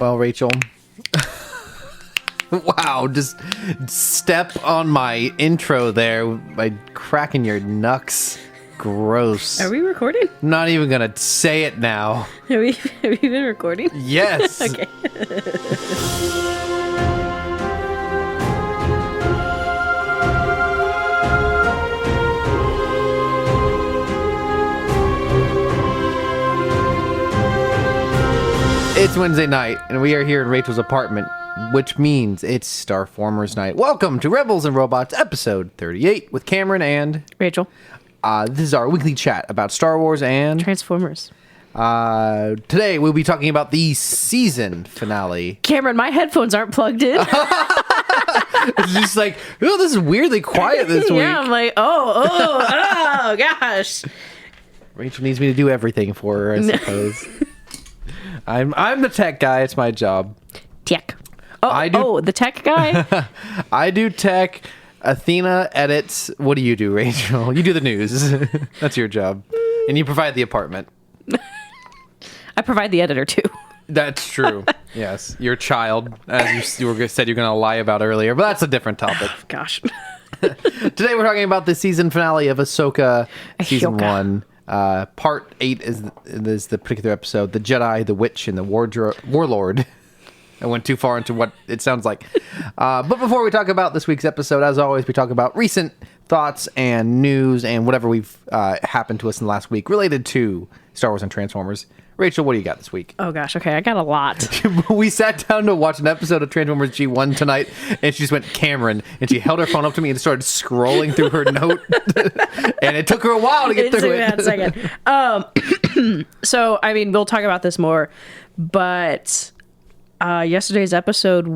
Well, Rachel. Wow, just step on my intro there by cracking your knucks. Gross. Are we recording? Not even gonna say it now. Have you been recording? Yes. Okay. It's Wednesday night, and we are here in Rachel's apartment, which means it's Starformers night. Welcome to Rebels and Robots, episode 38, with Cameron and Rachel. This is our weekly chat about Star Wars and Transformers. Today we'll be talking about the season finale. Cameron, my headphones aren't plugged in. It's just like, oh, this is weirdly quiet this week. Yeah, I'm like, oh, gosh. Rachel needs me to do everything for her, I suppose. I'm the tech guy. It's my job. Tech. The tech guy? I do tech. Athena edits. What do you do, Rachel? You do the news. That's your job. And you provide the apartment. I provide the editor, too. That's true. Yes. Your child, as you said you're going to lie about earlier, but that's a different topic. Gosh. Today we're talking about the season finale of Ahsoka, season 1. Part 8 is the particular episode, the Jedi, the Witch, and the Warlord. I went too far into what it sounds like. But before we talk about this week's episode, as always, we talk about recent thoughts and news and whatever we've happened to us in the last week related to Star Wars and Transformers. Rachel, what do you got this week? Oh, gosh. Okay, I got a lot. We sat down to watch an episode of Transformers G1 tonight, and she just went, Cameron, and she held her phone up to me and started scrolling through her note. And it took her a while to get through it. A second. So, I mean, we'll talk about this more, but yesterday's episode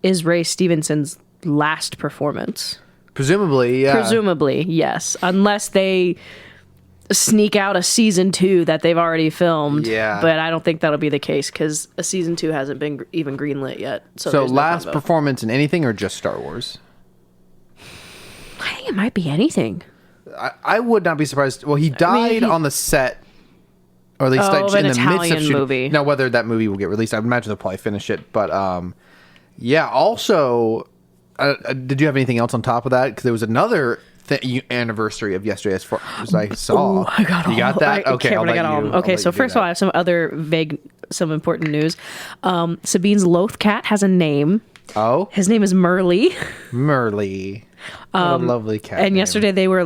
is Ray Stevenson's last performance. Presumably, yeah. Presumably, yes. Unless they sneak out a season 2 that they've already filmed. Yeah. But I don't think that'll be the case because a season 2 hasn't been even greenlit yet. So last performance in anything or just Star Wars? I think it might be anything. I would not be surprised. Well, he died on the set, or at least in the Italian midst of shooting. Movie. Now, whether that movie will get released, I imagine they'll probably finish it. But yeah. Also, did you have anything else on top of that? Because there was another anniversary of yesterday, as far as I saw. Oh, I got you got that? Okay, I'll let you. Okay, so first of all, I have some other some important news. Sabine's Loth cat has a name. Oh, his name is Merle. Merle. What a lovely cat. And name. yesterday they were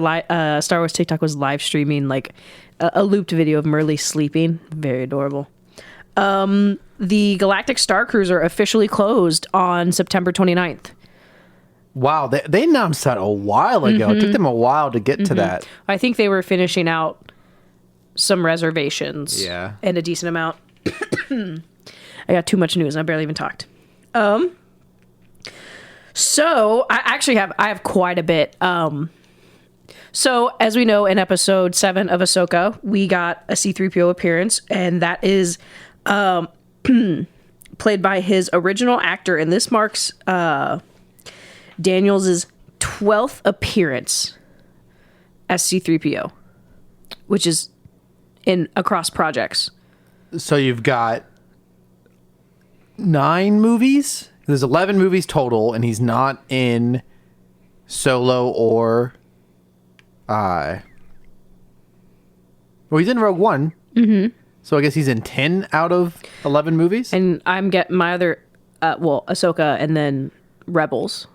Star Wars TikTok was live streaming like a looped video of Merle sleeping. Very adorable. The Galactic Star Cruiser officially closed on September 29th. Wow, they announced that a while ago. Mm-hmm. It took them a while to get to that. I think they were finishing out some reservations. Yeah. And a decent amount. I got too much news. I barely even talked. So I have quite a bit. So as we know, in episode 7 of Ahsoka, we got a C-3PO appearance, and that is played by his original actor, and this marks Daniels' 12th appearance as C-3PO, which is across projects. So you've got 9 movies? There's 11 movies total, and he's not in Solo or... well, he's in Rogue One. Mm-hmm. So I guess he's in 10 out of 11 movies? And I'm getting my other... Ahsoka and then Rebels.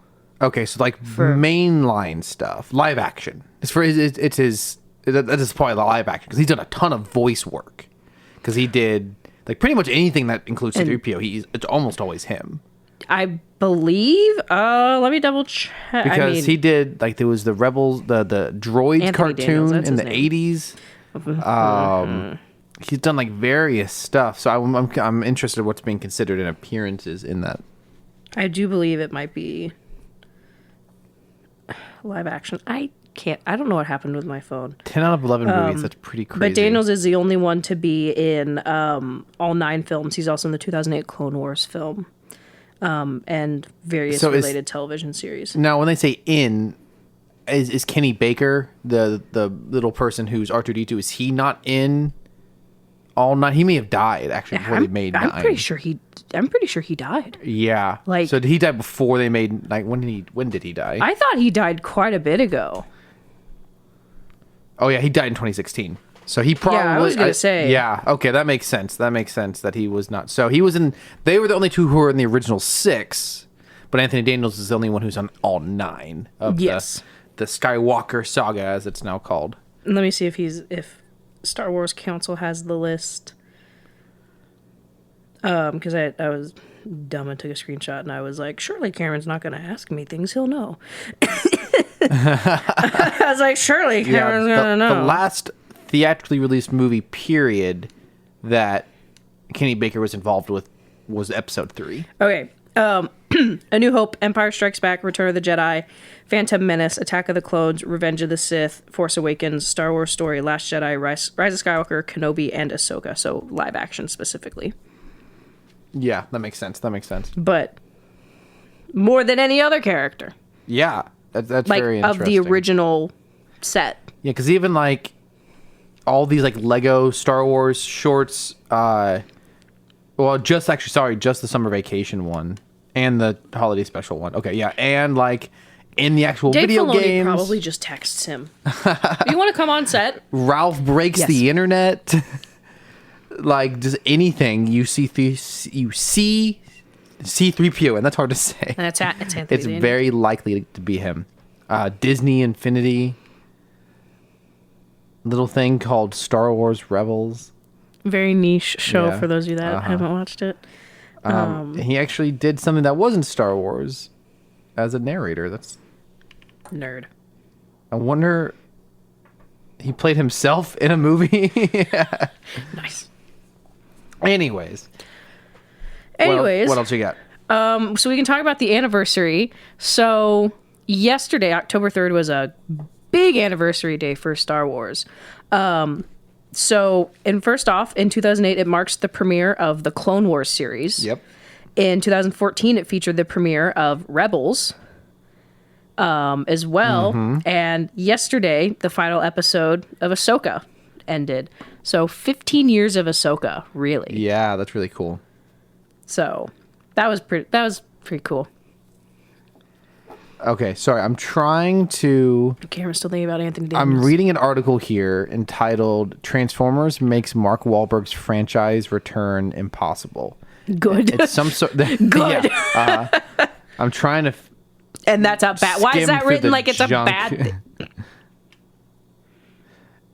Okay, so like mainline stuff. Live action. It's his... That is probably the live action, because he's done a ton of voice work. Because he did... Like, pretty much anything that includes C-3PO, it's almost always him. I believe. Let me double check. Because he did, like, there was the Rebels, the Droids Anthony cartoon Daniels, in the 80s. He's done like various stuff, so I'm interested in what's being considered in appearances in that. I do believe it might be live action. I don't know what happened with my phone. 10 out of 11 movies. That's pretty crazy. But Daniels is the only one to be in all 9 films. He's also in the 2008 Clone Wars film. And various related television series. Now, when they say in, is Kenny Baker the little person who's R2-D2? Is he not in all 9. He may have died actually before they made 9. I'm pretty sure he died. Yeah. Like, so did he die before they made, like, when did he die? I thought he died quite a bit ago. Oh yeah, he died in 2016. So he probably. Yeah, I was gonna say. Yeah. Okay, that makes sense. That makes sense that he was not. So he was in. They were the only 2 who were in the original 6, but Anthony Daniels is the only one who's on all 9 of the Skywalker saga, as it's now called. Let me see if Star Wars Council has the list. Because I was dumb and took a screenshot, and I was like, surely Cameron's not going to ask me things he'll know. I was like, surely Cameron's going to know. The last theatrically released movie, period, that Kenny Baker was involved with was Episode 3. Okay. A New Hope, Empire Strikes Back, Return of the Jedi, Phantom Menace, Attack of the Clones, Revenge of the Sith, Force Awakens, Star Wars Story, Last Jedi, Rise of Skywalker, Kenobi, and Ahsoka. So live action specifically. Yeah, that makes sense. But more than any other character. Yeah, that's like, very interesting. Of the original set. Yeah, because even like all these like Lego Star Wars shorts, just the Summer Vacation one and the Holiday Special one. Okay, yeah, and like in the actual Dave video Filoni games, probably just texts him. You want to come on set? Ralph breaks the internet. Like just anything you see C-3PO, and that's hard to say. It's Anthony. It's very likely to be him. Disney Infinity. Little thing called Star Wars Rebels. Very niche show for those of you that haven't watched it. He actually did something that wasn't Star Wars as a narrator. That's nerd. I wonder. He played himself in a movie. Nice. Anyways, what else you got? So we can talk about the anniversary. So yesterday, October 3rd, was a big anniversary day for Star Wars. First off, in 2008, it marks the premiere of the Clone Wars series. Yep. In 2014, it featured the premiere of Rebels as well. Mm-hmm. And yesterday, the final episode of Ahsoka ended. So 15 years of Ahsoka, really. Yeah, that's really cool. So that was pretty cool. Okay, sorry. I'm trying to... Cameron's still thinking about Anthony Daniels. I'm reading an article here entitled Transformers Makes Mark Wahlberg's Franchise Return Impossible. Good. It's some sort... Good. Yeah, I'm trying to... And that's a bad... Why is that written like it's a bad thing?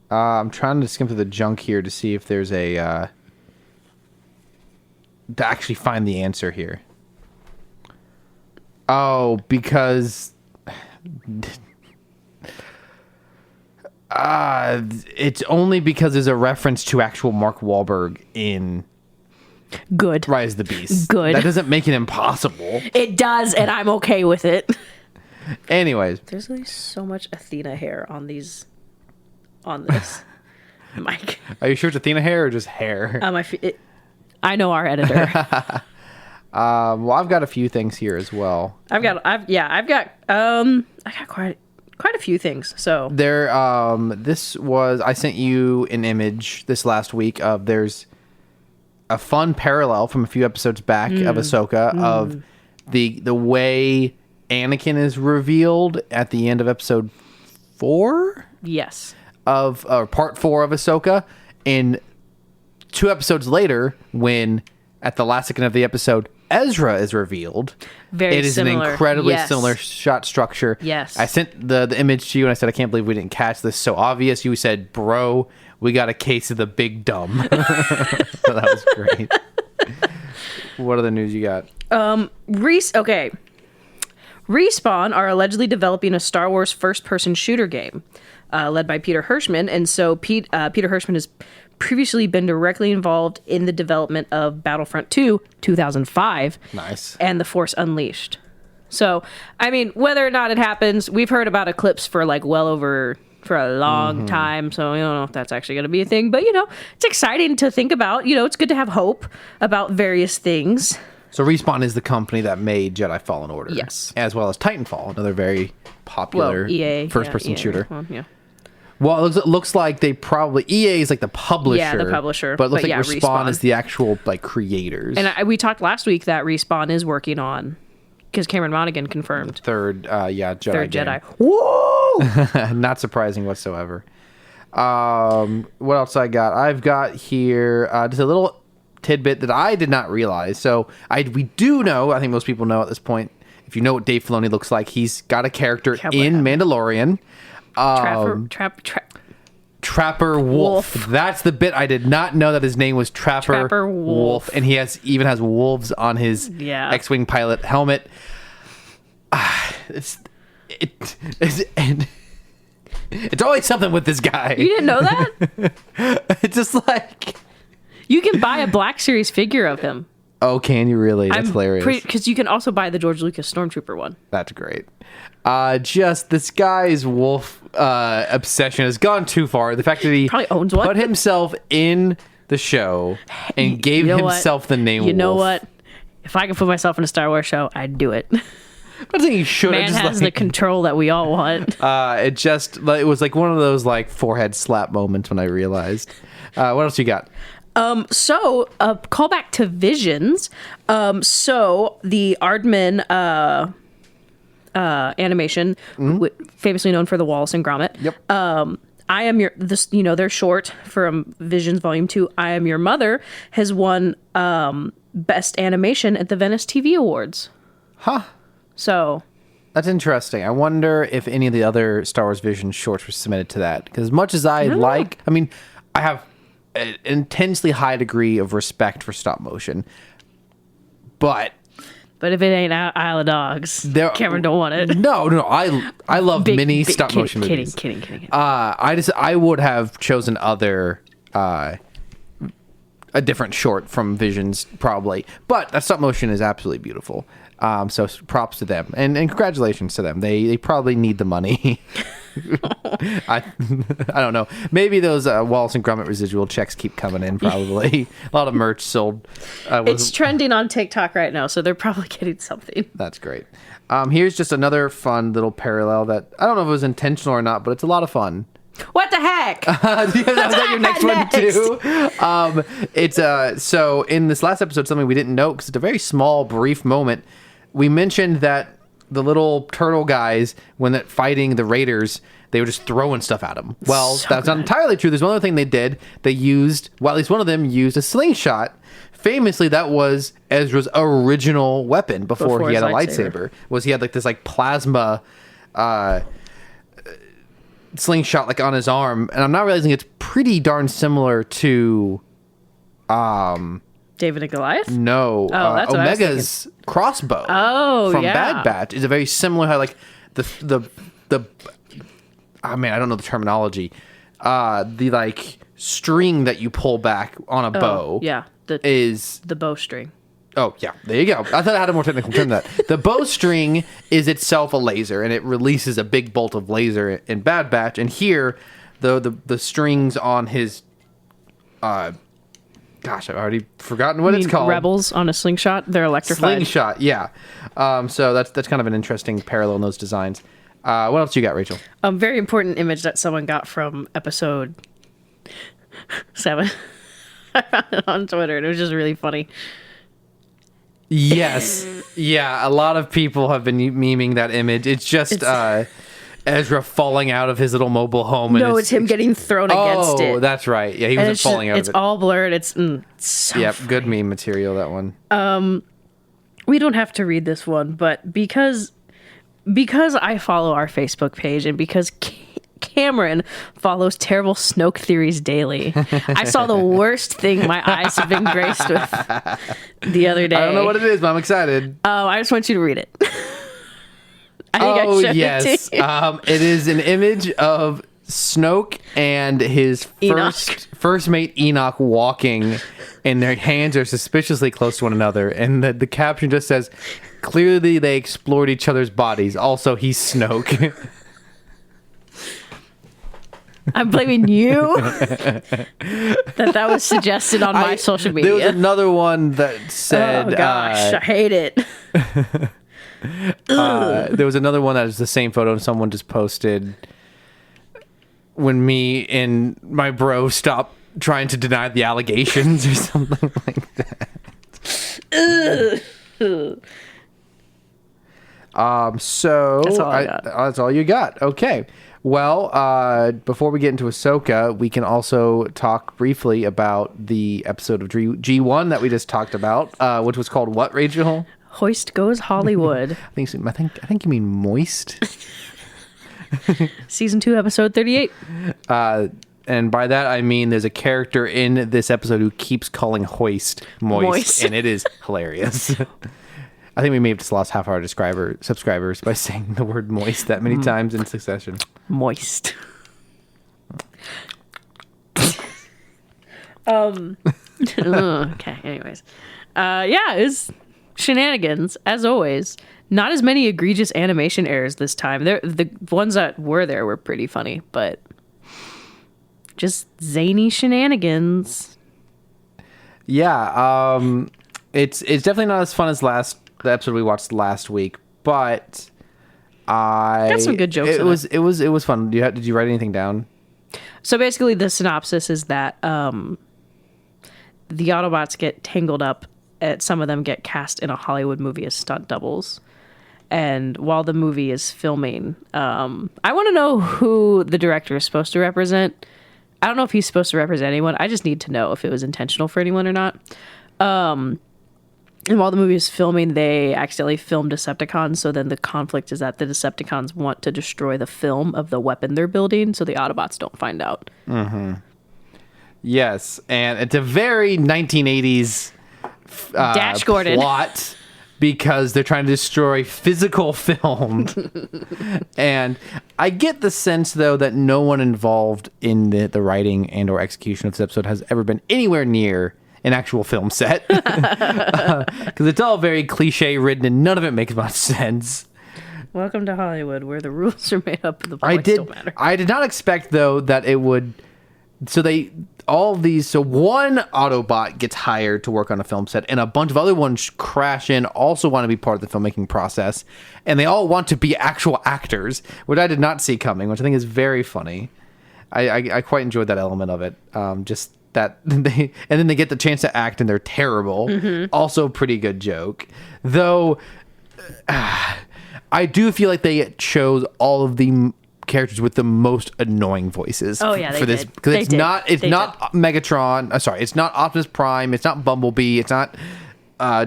I'm trying to skim through the junk here to see if there's a... to actually find the answer here. Oh, because... it's only because there's a reference to actual Mark Wahlberg in... Good. Rise of the Beast. Good. That doesn't make it impossible. It does, and I'm okay with it. Anyways. There's like so much Athena hair on this mic. Are you sure it's Athena hair or just hair? I know our editor. Well, I've got a few things here as well. I've got quite a few things. So there, I sent you an image this last week of there's a fun parallel from a few episodes back of Ahsoka of the way Anakin is revealed at the end of episode 4. Yes. Of part 4 of Ahsoka, and 2 episodes later, when at the last second of the episode Ezra is revealed, it is similar. an incredibly similar shot structure. Yes. I sent the image to you and I said, I can't believe we didn't catch this so obvious. You said, bro, we got a case of the big dumb. So that was great. What other news you got? Okay. Respawn are allegedly developing a Star Wars first-person shooter game, led by Peter Hirschman. And so Peter Hirschman has previously been directly involved in the development of Battlefront 2, 2005. Nice. And The Force Unleashed. So, I mean, whether or not it happens, we've heard about Eclipse for a long time. So, I don't know if that's actually going to be a thing. But, it's exciting to think about. It's good to have hope about various things. So Respawn is the company that made Jedi Fallen Order. Yes. As well as Titanfall, another very popular EA, first-person shooter. Yeah. Well, it looks like they probably EA is like the publisher. Yeah, the publisher. But it looks But like yeah, Respawn Respawn. is the actual like creators. And we talked last week that Respawn is working on, because Cameron Monaghan confirmed. Third Jedi. Third game. Jedi. Woo! Not surprising whatsoever. What else I got? I've got here just a little tidbit that I did not realize. So we do know, I think most people know at this point, if you know what Dave Filoni looks like, he's got a character in Mandalorian. Trapper Wolf. That's the bit I did not know, that his name was Trapper Wolf. And he even has wolves on his X-Wing pilot helmet. It's always something with this guy. You didn't know that? It's just like... You can buy a Black Series figure of him. Oh, can you really? That's hilarious. Because you can also buy the George Lucas Stormtrooper one. That's great. Just this guy's wolf obsession has gone too far. The fact that he probably owns one. Put himself in the show and gave himself the name Wolf. You know what? If I could put myself in a Star Wars show, I'd do it. I think he should. Man has the control that we all want. It was like one of those like forehead slap moments when I realized. What else you got? So a callback to Visions. So the Aardman animation, famously known for the Wallace and Gromit. Yep. I Am Your... they're short from Visions Volume 2. I Am Your Mother has won Best Animation at the Venice TV Awards. Huh. So... That's interesting. I wonder if any of the other Star Wars Vision shorts were submitted to that. Because as much as I have an intensely high degree of respect for stop motion. But if it ain't Isle of Dogs, Cameron don't want it. No. I love mini stop motion movies. Kidding. I would have chosen a different short from Visions probably, but that stop motion is absolutely beautiful. So props to them and congratulations to them. They probably need the money. I don't know. Maybe those Wallace and Gromit residual checks keep coming in. Probably a lot of merch sold. It's trending on TikTok right now, so they're probably getting something. That's great. Here's just another fun little parallel that I don't know if it was intentional or not, but it's a lot of fun. What the heck? Was that your next one too? It's so in this last episode, something we didn't know because it's a very small, brief moment. We mentioned that the little turtle guys, when they're fighting the raiders, they were just throwing stuff at them. Well, that's not entirely true. There's one other thing they did. They used, well, at least one of them used a slingshot. Famously, that was Ezra's original weapon before he had a lightsaber. He had like this like plasma slingshot like on his arm, and I'm not realizing it's pretty darn similar to David and Goliath? No. That's Omega's crossbow. From Bad Batch is a very similar how like the I don't know the terminology. The like string that you pull back on a bow. Yeah. Is the bowstring. Oh, yeah. There you go. I thought I had a more technical term than that. The bowstring is itself a laser, and it releases a big bolt of laser in Bad Batch. And here, the strings on his... Gosh, I've already forgotten what it's called. Rebels on a slingshot? They're electrified. Slingshot, yeah. So that's kind of an interesting parallel in those designs. What else you got, Rachel? A very important image that someone got from episode 7. I found it on Twitter, and it was just really funny. Yes. Yeah, a lot of people have been memeing that image. It's just Ezra falling out of his little mobile home. No, it's him getting thrown against it. Oh, that's right. Yeah, he wasn't falling out of it. It's all blurred. It's so Yep, funny. good meme material, that one. We don't have to read this one, but because I follow our Facebook page and because Cameron follows terrible Snoke theories daily, I saw the worst thing my eyes have been graced with the other day. I don't know what it is, but I'm excited. Oh, I just want you to read it. I think I showed it to you. It is an image of Snoke and his first mate Enoch walking, and their hands are suspiciously close to one another. And the caption just says, "Clearly they explored each other's bodies. Also, he's Snoke." I'm blaming you that was suggested on my social media. There was another one that said, "Oh gosh, I hate it." There was another one that is the same photo, and someone just posted, when me and my bro stop trying to deny the allegations or something like that. So that's all I got. That's all you got. Okay. Well, before we get into Ahsoka, we can also talk briefly about the episode of G1 that we just talked about, which was called what, Rachel? Hoist Goes Hollywood. I think you mean Moist. Season 2, episode 38. And by that I mean there's a character in this episode who keeps calling Hoist Moist. And it is hilarious. I think we may have just lost half our subscribers by saying the word moist that many times in succession. Moist. Okay, anyways. It's shenanigans, as always. Not as many egregious animation errors this time. The ones that were there were pretty funny, but just zany shenanigans. Yeah, it's definitely not as fun as the episode we watched last week, but got some good jokes. It was fun. Did you write anything down? So basically, the synopsis is that the Autobots get tangled up. Some of them get cast in a Hollywood movie as stunt doubles. And while the movie is filming, I want to know who the director is supposed to represent. I don't know if he's supposed to represent anyone. I just need to know if it was intentional for anyone or not. And while the movie is filming, they accidentally filmed Decepticons. So then the conflict is that the Decepticons want to destroy the film of the weapon they're building, so the Autobots don't find out. Mm-hmm. Yes, and it's a very 1980s Dash Gordon plot because they're trying to destroy physical film. And I get the sense, though, that no one involved in the writing and or execution of this episode has ever been anywhere near an actual film set. Because it's all very cliche written and none of it makes much sense. Welcome to Hollywood, where the rules are made up and the points don't matter. I did not expect, though, that it would... So one Autobot gets hired to work on a film set, and a bunch of other ones crash in, also want to be part of the filmmaking process, and they all want to be actual actors, which I did not see coming, which I think is very funny. I quite enjoyed that element of it. Just that and then they get the chance to act and they're terrible. Mm-hmm. Also pretty good joke. Though I do feel like they chose all of the characters with the most annoying voices. Oh yeah, for this because it's not Megatron. Sorry, it's not Optimus Prime. It's not Bumblebee. It's not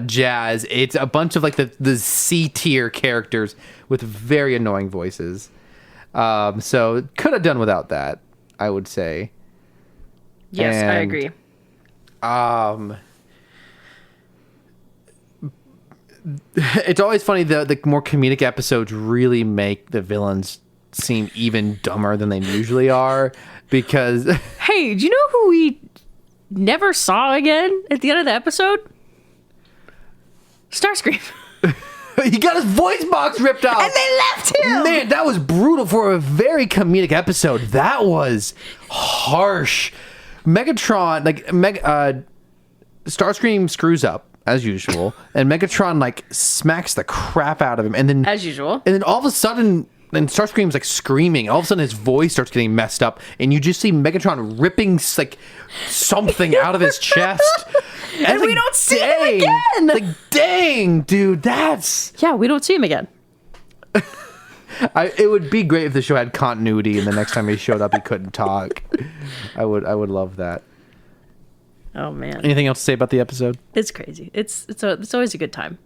Jazz. It's a bunch of like the C tier characters with very annoying voices. So could have done without that, I would say. Yes, I agree. It's always funny the more comedic episodes really make the villains seem even dumber than they usually are because hey, do you know who we never saw again at the end of the episode? Starscream. He got his voice box ripped out and they left him. Man, that was brutal for a very comedic episode. That was harsh. Megatron, Starscream screws up as usual, and Megatron smacks the crap out of him, and then as usual, and then all of a sudden, then Starscream's screaming. All of a sudden, his voice starts getting messed up, and you just see Megatron ripping something out of his chest, and we don't see him again. Dang, dude, that's we don't see him again. It would be great if the show had continuity, and the next time he showed up, he couldn't talk. I would love that. Oh man! Anything else to say about the episode? It's crazy. It's always a good time.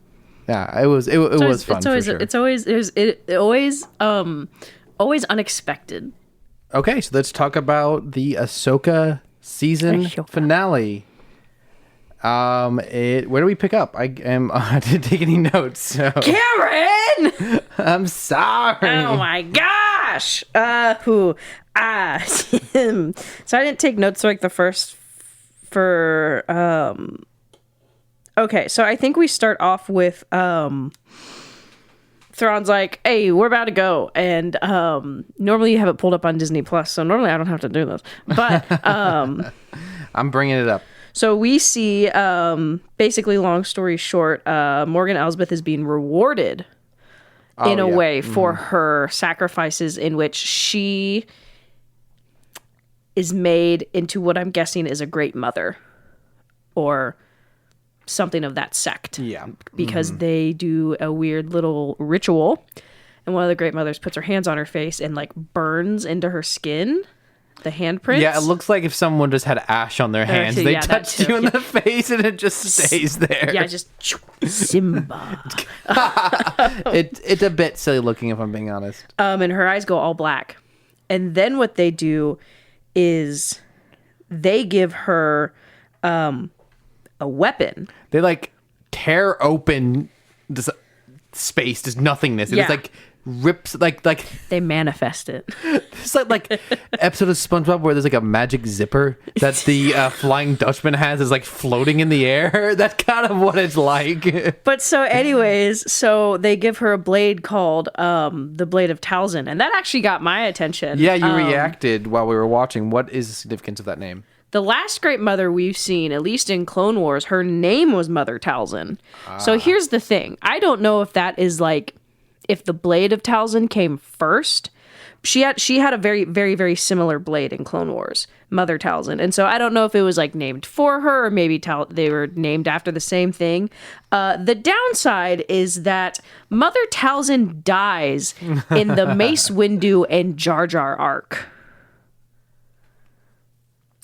Yeah, it was fun. It's always always unexpected. Okay, so let's talk about the Ahsoka season finale. Where do we pick up? I didn't take any notes. So. Karen, I'm sorry. Oh my gosh. So I didn't take notes the first. Okay, so I think we start off with Thrawn's like, hey, we're about to go, and normally you have it pulled up on Disney Plus, so normally I don't have to do this, but I'm bringing it up. So we see, basically, long story short, Morgan Elsbeth is being rewarded in a way for her sacrifices, in which she is made into what I'm guessing is a great mother or something of that sect. Yeah. Because they do a weird little ritual, and one of the great mothers puts her hands on her face and like burns into her skin the handprints. Yeah, it looks like if someone just had ash on their hands, they touched you in the face and it just stays there. Yeah, just Simba. It's a bit silly looking, if I'm being honest. And her eyes go all black. And then what they do is they give her a weapon. They like tear open this space, this nothingness. Yeah. It's like rips like They manifest it. it's like episode of SpongeBob where there's like a magic zipper that the Flying Dutchman has is like floating in the air. That's kind of what it's like. But so anyways, so they give her a blade called the Blade of Talzin, and that actually got my attention. Yeah, you reacted while we were watching. What is the significance of that name? The last Great Mother we've seen, at least in Clone Wars, her name was Mother Talzin. So here's the thing. I don't know if that is like, if the Blade of Talzin came first. She had a very, very, very similar blade in Clone Wars, Mother Talzin. And so I don't know if it was like named for her or maybe they were named after the same thing. The downside is that Mother Talzin dies in the Mace Windu and Jar Jar arc.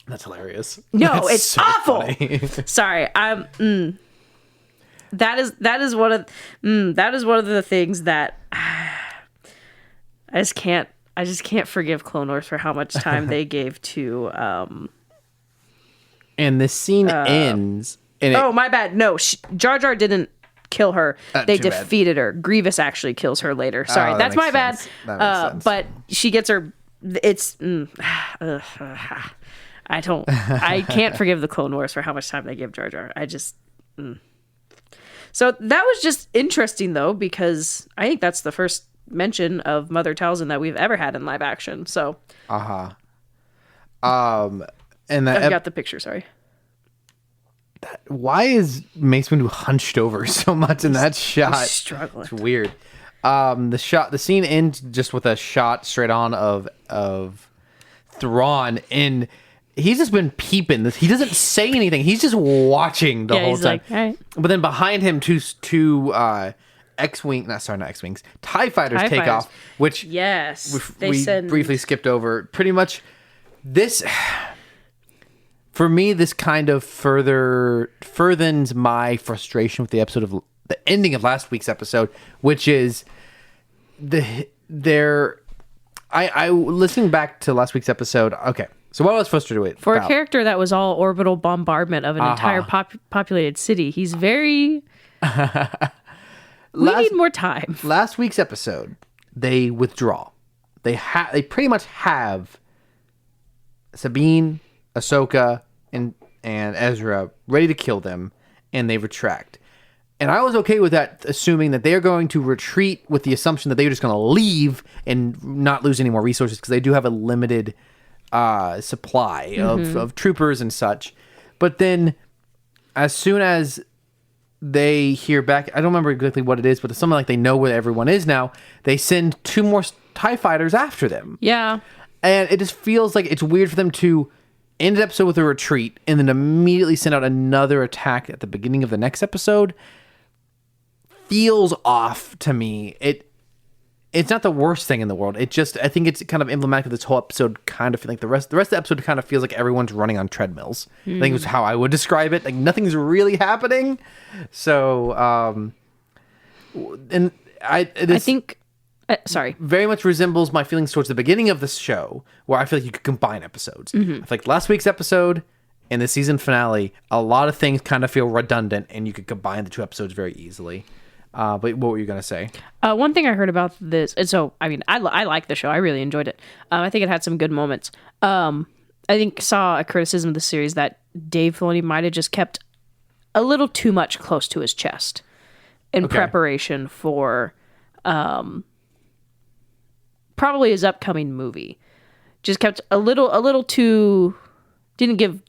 That's hilarious. No, That's it's so awful. funny. Sorry, that is one of the things that I just can't forgive Clone Wars for how much time they gave to. And the scene ends. And Oh, my bad. No, Jar Jar didn't kill her. They too bad. defeated her. Grievous actually kills her later. Sorry, that that's makes my bad. sense. That makes sense. But she gets her. It's. I can't forgive the Clone Wars for how much time they give Jar Jar. So that was just interesting, though, because I think that's the first mention of Mother Talzin that we've ever had in live action. So, and that I've got the picture. Sorry. Why is Mace Windu hunched over so much in that shot? He's struggling. It's weird. The scene ends just with a shot straight on of Thrawn, and he's just been peeping. He doesn't say anything. He's just watching the whole time. Like, all right. But then behind him, two X-wing, not X-wings, TIE fighters TIE take fighters. off, which Yes, we briefly skipped over. Pretty much, this for me, this kind of furthens my frustration with the episode of the ending of last week's episode, which is I listening back to last week's episode. Okay, so what I was frustrated with For a character that was all orbital bombardment of an entire populated city, he's very. We need more time. Last week's episode, they withdraw. They pretty much have Sabine, Ahsoka, and Ezra ready to kill them, and they retract. And I was okay with that, assuming that they're going to retreat with the assumption that they're just going to leave and not lose any more resources, because they do have a limited supply of troopers and such. But then, as soon as they hear back, I don't remember exactly what it is, but it's something like they know where everyone is now. They send 2 more TIE fighters after them. Yeah. And it just feels like it's weird for them to end the episode with a retreat and then immediately send out another attack at the beginning of the next episode. Feels off to me. It's not the worst thing in the world. It just, I think it's kind of emblematic of this whole episode. Kind of like the rest of the episode kind of feels like everyone's running on treadmills. I think is how I would describe it. Like nothing's really happening. So, and I think sorry. very much resembles my feelings towards the beginning of this show, where I feel like you could combine episodes. I feel like last week's episode and the season finale, a lot of things kind of feel redundant, and you could combine the 2 episodes very easily. But what were you going to say? One thing I heard about this, and so, I mean, I like the show. I really enjoyed it. I think it had some good moments. I think saw a criticism of the series that Dave Filoni might have just kept a little too much close to his chest in preparation for probably his upcoming movie. Just kept a little too, didn't give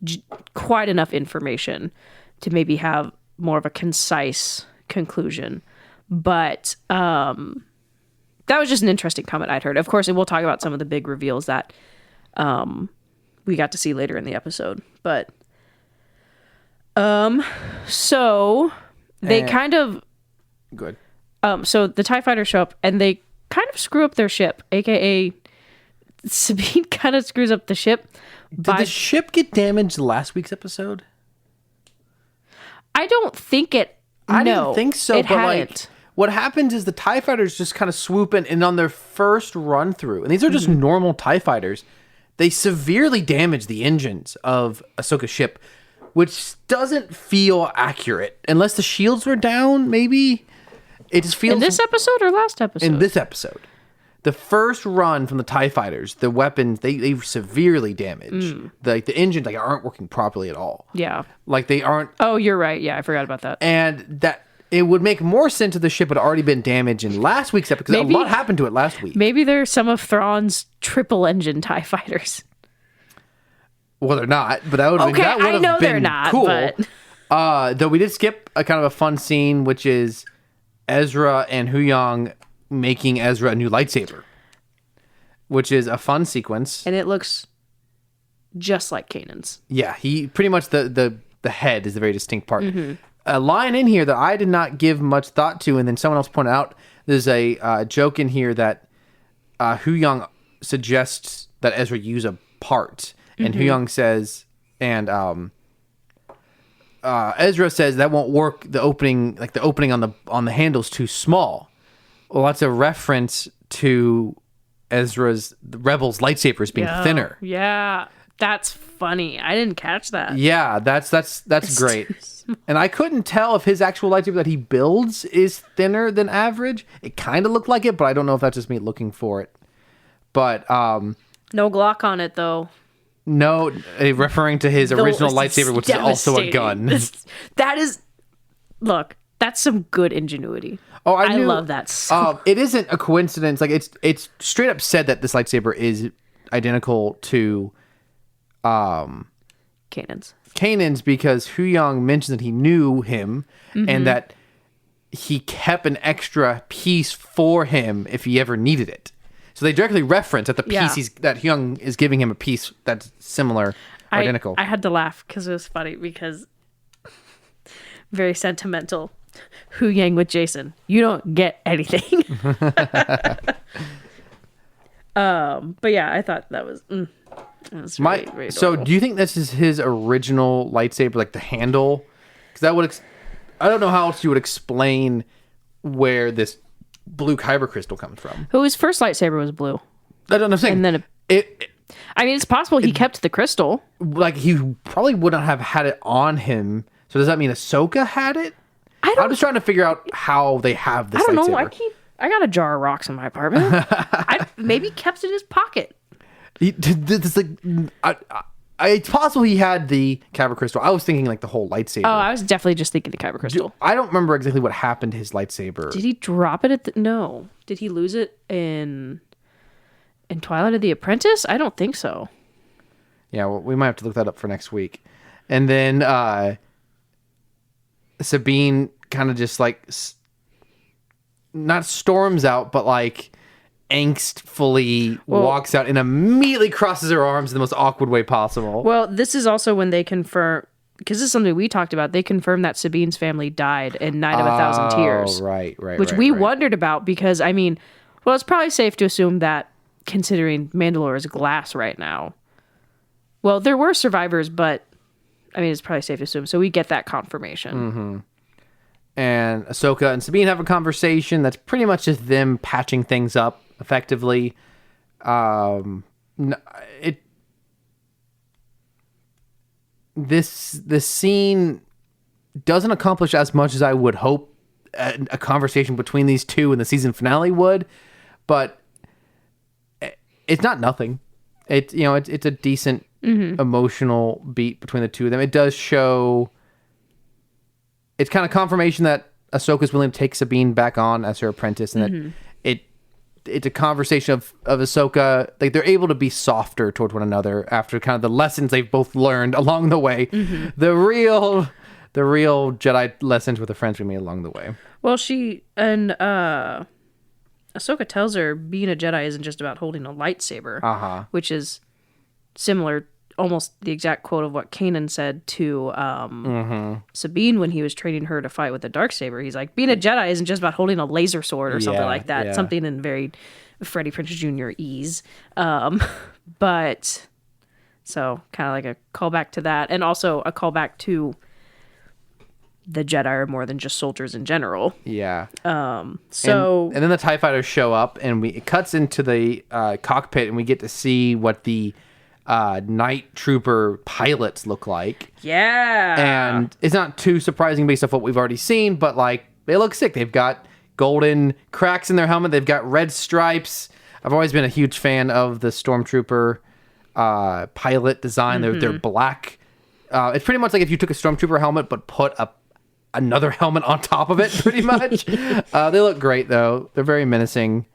quite enough information to maybe have more of a concise conclusion. But that was just an interesting comment I'd heard. Of course, and we'll talk about some of the big reveals that we got to see later in the episode. But so they kind of good. So the TIE fighters show up and they kind of screw up their ship, aka Sabine kind of screws up the ship. Did the ship get damaged last week's episode? I don't think it. I didn't think so, it but hadn't. like what happens is the TIE fighters just kind of swoop in, and on their first run through, and these are just normal TIE fighters, they severely damage the engines of Ahsoka's ship, which doesn't feel accurate unless the shields were down. Maybe it just feels In this episode or last episode? in this episode. The first run from the TIE fighters, the weapons, they severely damage. The engines aren't working properly at all. Yeah. Like they aren't. Oh, you're right. Yeah, I forgot about that. And that it would make more sense if the ship had already been damaged in last week's episode, because a lot happened to it last week. Maybe they're some of Thrawn's triple engine TIE fighters. Well, they're not, but that would have Okay, I know been they're not, cool. but... Though we did skip a kind of a fun scene, which is Ezra and Huyang making Ezra a new lightsaber, which is a fun sequence. And it looks just like Kanan's. Yeah, he pretty much the head is the very distinct part. A line in here that I did not give much thought to, and then someone else pointed out, there's a joke in here that Huyang suggests that Ezra use a part, and Huyang says, and Ezra says that won't work. The opening on the handle's too small. Well, that's a reference to the Rebels lightsabers being thinner. Yeah, that's funny. I didn't catch that. Yeah, that's great. And I couldn't tell if his actual lightsaber that he builds is thinner than average. It kind of looked like it, but I don't know if that's just me looking for it. But no Glock on it though. No, referring to his original lightsaber, which is also a gun. Look, that's some good ingenuity. Oh, I love that. It isn't a coincidence. Like it's straight up said that this lightsaber is identical to Kanan's, because Huyang mentions that he knew him and that he kept an extra piece for him if he ever needed it. So they directly reference that the piece that Huyang is giving him a piece that's similar, identical. I had to laugh because it was funny, because very sentimental. Huyang with Jason. You don't get anything. But yeah, I thought that was very so adorable. do you think this is his original lightsaber, like the handle? Because that would I don't know how else you would explain where this blue kyber crystal comes from. Who his first lightsaber was blue. I don't know. And then I mean, it's possible he kept the crystal. Like he probably would not have had it on him. So does that mean Ahsoka had it? I'm just trying to figure out how they have this. I don't know. lightsaber. I got a jar of rocks in my apartment. I maybe kept it in his pocket. It's possible he had the kyber crystal. I was thinking like the whole lightsaber. Oh, I was definitely just thinking the kyber crystal. I don't remember exactly what happened to his lightsaber. Did he drop it at no? Did he lose it in Twilight of the Apprentice? I don't think so. Yeah, well, we might have to look that up for next week. And then Sabine kind of just like not storms out, but like angstfully walks out and immediately crosses her arms in the most awkward way possible. Well, this is also when they confirm, because this is something we talked about, they confirmed that Sabine's family died in Night of a Thousand Tears. Right. Which we wondered about, because, I mean, well, it's probably safe to assume that, considering Mandalore is glass right now. Well, there were survivors, but, I mean, it's probably safe to assume. So we get that confirmation. And Ahsoka and Sabine have a conversation that's pretty much just them patching things up effectively. This scene doesn't accomplish as much as I would hope a conversation between these two in the season finale would, but it's not nothing. It's a decent emotional beat between the two of them. It does show. It's kind of confirmation that Ahsoka's willing to take Sabine back on as her apprentice, and that it's a conversation of Ahsoka, like they're able to be softer toward one another after kind of the lessons they've both learned along the way. The real Jedi lessons with the friends we made along the way. Well, Ahsoka tells her being a Jedi isn't just about holding a lightsaber, which is similar almost the exact quote of what Kanan said to Sabine when he was training her to fight with the Darksaber. He's like, being a Jedi isn't just about holding a laser sword or something like that. Yeah. Something in very Freddie Prinze Jr. ease. But so kind of like a callback to that, and also a callback to the Jedi are more than just soldiers in general. Yeah. So and then the TIE fighters show up, and it cuts into the cockpit, and we get to see what the night trooper pilots look like. yeah, And it's not too surprising based off what we've already seen, but like they look sick. They've got golden cracks in their helmet. They've got red stripes. I've always been a huge fan of the Stormtrooper pilot design. They're black. It's pretty much like if you took a Stormtrooper helmet but put another helmet on top of it, pretty much. They look great, though. They're very menacing.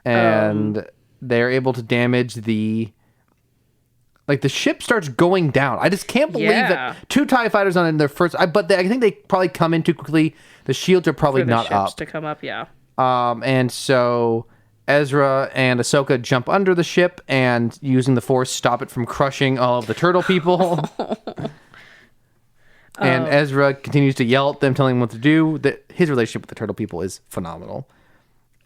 And they're able to damage the ship starts going down. I just can't believe that 2 TIE fighters on their first... I think they probably come in too quickly. The shields are probably for the not ships up. to come up, yeah. And so Ezra and Ahsoka jump under the ship and, using the Force, stop it from crushing all of the turtle people. And Ezra continues to yell at them, telling them what to do. His relationship with the turtle people is phenomenal.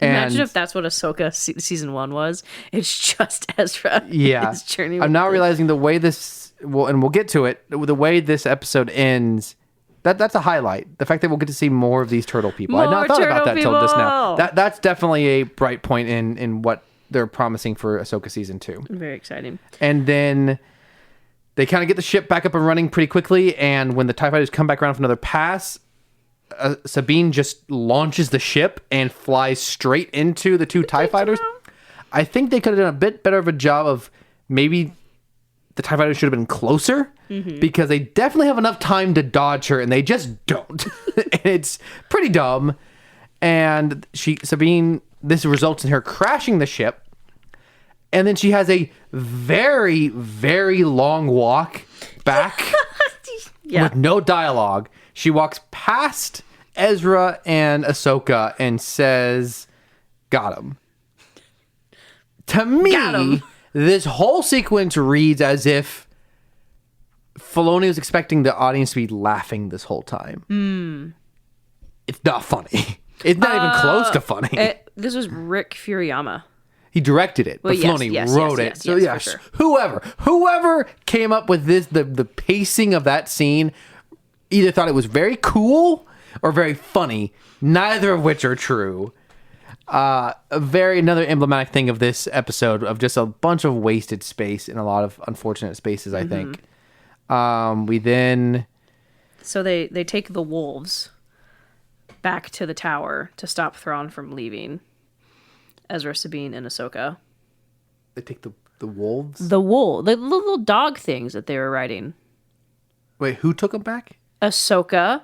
Imagine if that's what Ahsoka season 1 was. It's just Ezra. Yeah. His journey I'm now realizing the way this... and we'll get to it. The way this episode ends... That's a highlight. The fact that we'll get to see more of these turtle people. I'd not thought about that till just now. That's definitely a bright point in what they're promising for Ahsoka season 2. Very exciting. And then they kind of get the ship back up and running pretty quickly. And when the TIE fighters come back around for another pass, Sabine just launches the ship and flies straight into the 2 TIE fighters. I think they could have done a bit better of a job of maybe the TIE fighters should have been closer, because they definitely have enough time to dodge her, and they just don't. And it's pretty dumb. And Sabine, this results in her crashing the ship, and then she has a very, very long walk back with no dialogue. She walks past Ezra and Ahsoka and says, "Got him." To me, this whole sequence reads as if Filoni was expecting the audience to be laughing this whole time. It's not funny. It's not even close to funny. This was Rick Furiyama. He directed it, but Filoni wrote it. So yes, sure. Whoever came up with this, the pacing of that scene, either thought it was very cool or very funny. Neither of which are true. Another emblematic thing of this episode of just a bunch of wasted space in a lot of unfortunate spaces, I think. We then... So they take the wolves back to the tower to stop Thrawn from leaving. Ezra, Sabine, and Ahsoka. They take the wolves? The little dog things that they were riding. Wait, who took them back? Ahsoka,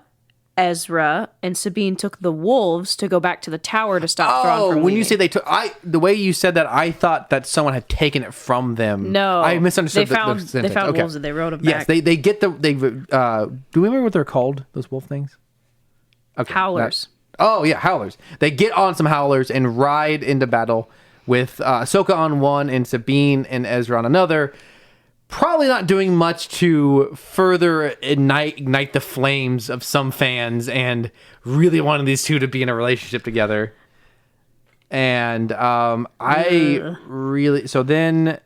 Ezra, and Sabine took the wolves to go back to the tower to stop Thrawn from leaving. When you say they took... the way you said that, I thought that someone had taken it from them. No. I misunderstood the sentence. They found wolves and they rode them back. Yes, they get the... do we remember what they're called, those wolf things? Okay, howlers. Howlers. They get on some howlers and ride into battle with Ahsoka on one and Sabine and Ezra on another. Probably not doing much to further ignite the flames of some fans and really wanting these two to be in a relationship together. And so then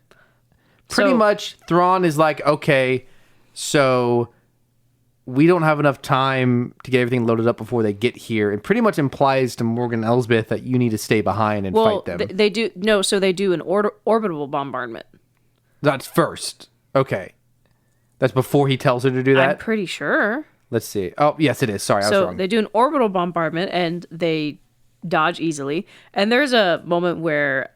pretty much Thrawn is like, okay, so we don't have enough time to get everything loaded up before they get here. It pretty much implies to Morgan Elsbeth that you need to stay behind and fight them. They do an orbital bombardment. That's first. Okay. That's before he tells her to do that? I'm pretty sure. Let's see. Oh, yes, it is. Sorry, I was wrong. So they do an orbital bombardment, and they dodge easily. And there's a moment where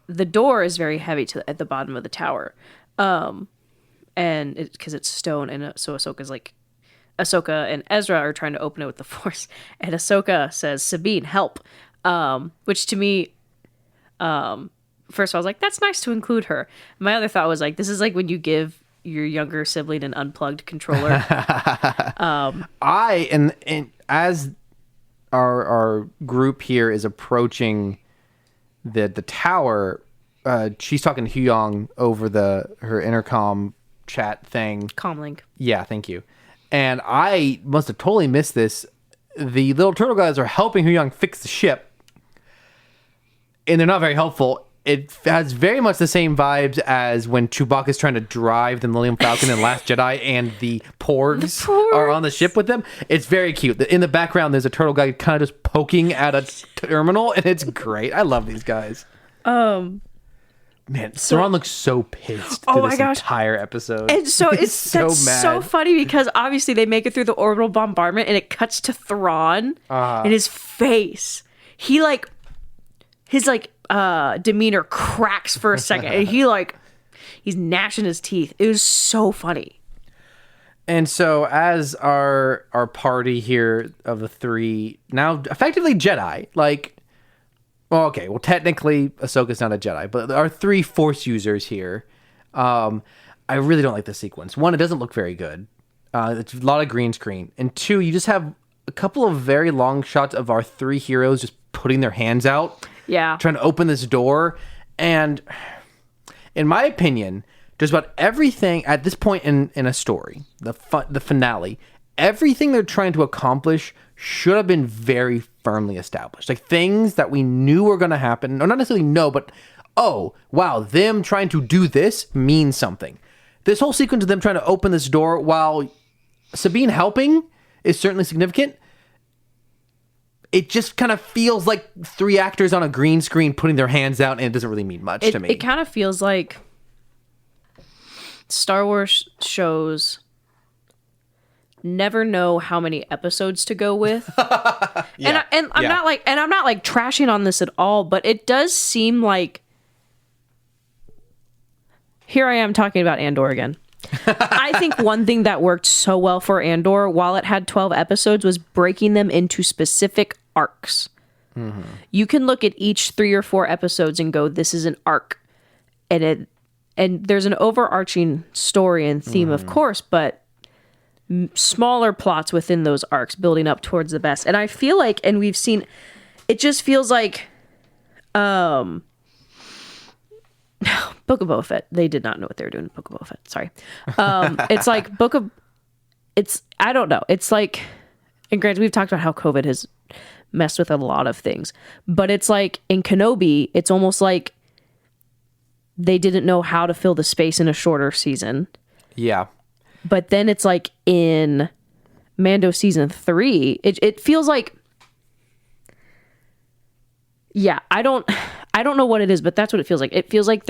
the door is very heavy at the bottom of the tower. And because it's stone, and so Ahsoka and Ezra are trying to open it with the Force, and Ahsoka says, "Sabine, help," which to me, first I was like, that's nice to include her. My other thought was like, this is like when you give your younger sibling an unplugged controller. And as our group here is approaching the tower, she's talking to Hyung over her intercom chat thing. Comlink. Yeah, thank you. And I must have totally missed this. The little turtle guys are helping Hyung fix the ship, and they're not very helpful. It has very much the same vibes as when Chewbacca's trying to drive the Millennium Falcon in Last Jedi, and the porgs are on the ship with them. It's very cute. In the background, there's a turtle guy kind of just poking at a terminal, and it's great. I love these guys. Man, Thrawn looks so pissed through this entire episode. And so that's so funny because obviously they make it through the orbital bombardment and it cuts to Thrawn and his face. His demeanor cracks for a second and he's gnashing his teeth. It was so funny. And so as our party here of the three, now effectively Jedi, technically Ahsoka's not a Jedi, but our three Force users here, I really don't like this sequence. One, it doesn't look very good. It's a lot of green screen. And two, you just have a couple of very long shots of our three heroes just putting their hands out. Yeah. Trying to open this door. And in my opinion, just about everything at this point in a story, the finale, everything they're trying to accomplish should have been very firmly established. Like things that we knew were going to happen, or not necessarily know, but oh, wow, them trying to do this means something. This whole sequence of them trying to open this door while Sabine helping is certainly significant. It just kind of feels like three actors on a green screen putting their hands out, and it doesn't really mean much to me. It kind of feels like Star Wars shows never know how many episodes to go with. Yeah. And I'm not trashing on this at all, but it does seem like here I am talking about Andor again. I think one thing that worked so well for Andor while it had 12 episodes was breaking them into specific arcs. Mm-hmm. You can look at each 3 or 4 episodes and go, this is an arc. And there's an overarching story and theme, of course, but smaller plots within those arcs building up towards the best. And I feel like, and we've seen, it just feels like Book of Boba Fett. They did not know what they were doing in Book of Boba Fett. Sorry. It's like I don't know. It's like, and granted, we've talked about how COVID has messed with a lot of things, but it's like in Kenobi, it's almost like they didn't know how to fill the space in a shorter season. Yeah. But then it's like in Mando season 3, it feels like, yeah, I don't know what it is, but that's what it feels like. It feels like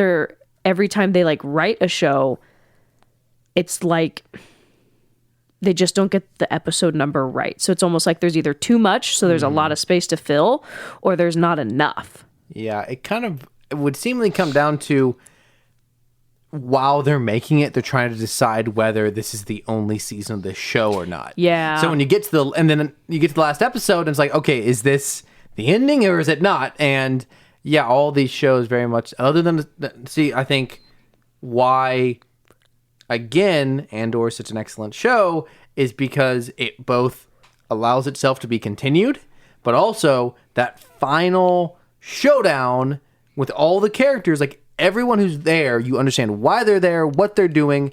every time they write a show, it's like they just don't get the episode number right. So it's almost like there's either too much, so there's a lot of space to fill, or there's not enough. Yeah, it would seemingly come down to, while they're making it, they're trying to decide whether this is the only season of this show or not. Yeah. So when you get to the last episode, and it's like, okay, is this the ending or is it not? And yeah, all these shows very much, other than I think why, again, Andor is such an excellent show is because it both allows itself to be continued, but also that final showdown with all the characters, everyone who's there, you understand why they're there, what they're doing.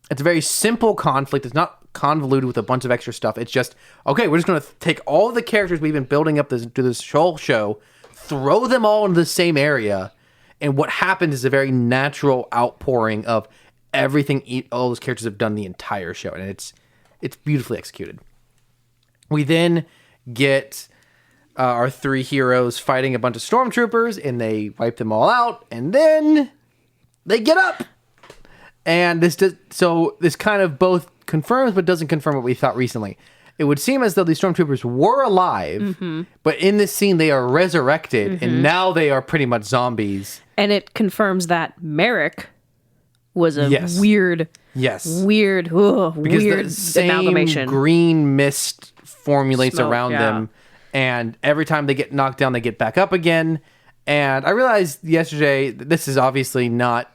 It's a very simple conflict. It's not convoluted with a bunch of extra stuff. It's just, okay, we're just going to take all the characters we've been building up to this whole show, throw them all into the same area, and what happens is a very natural outpouring of everything all those characters have done the entire show, and it's beautifully executed. We then get our three heroes fighting a bunch of stormtroopers, and they wipe them all out, and then they get up. And this kind of both confirms but doesn't confirm what we thought recently. It would seem as though these stormtroopers were alive, but in this scene they are resurrected, and now they are pretty much zombies. And it confirms that Merrick was a weird the same amalgamation. Green mist formulates around them. And every time they get knocked down, they get back up again. And I realized yesterday that this is obviously not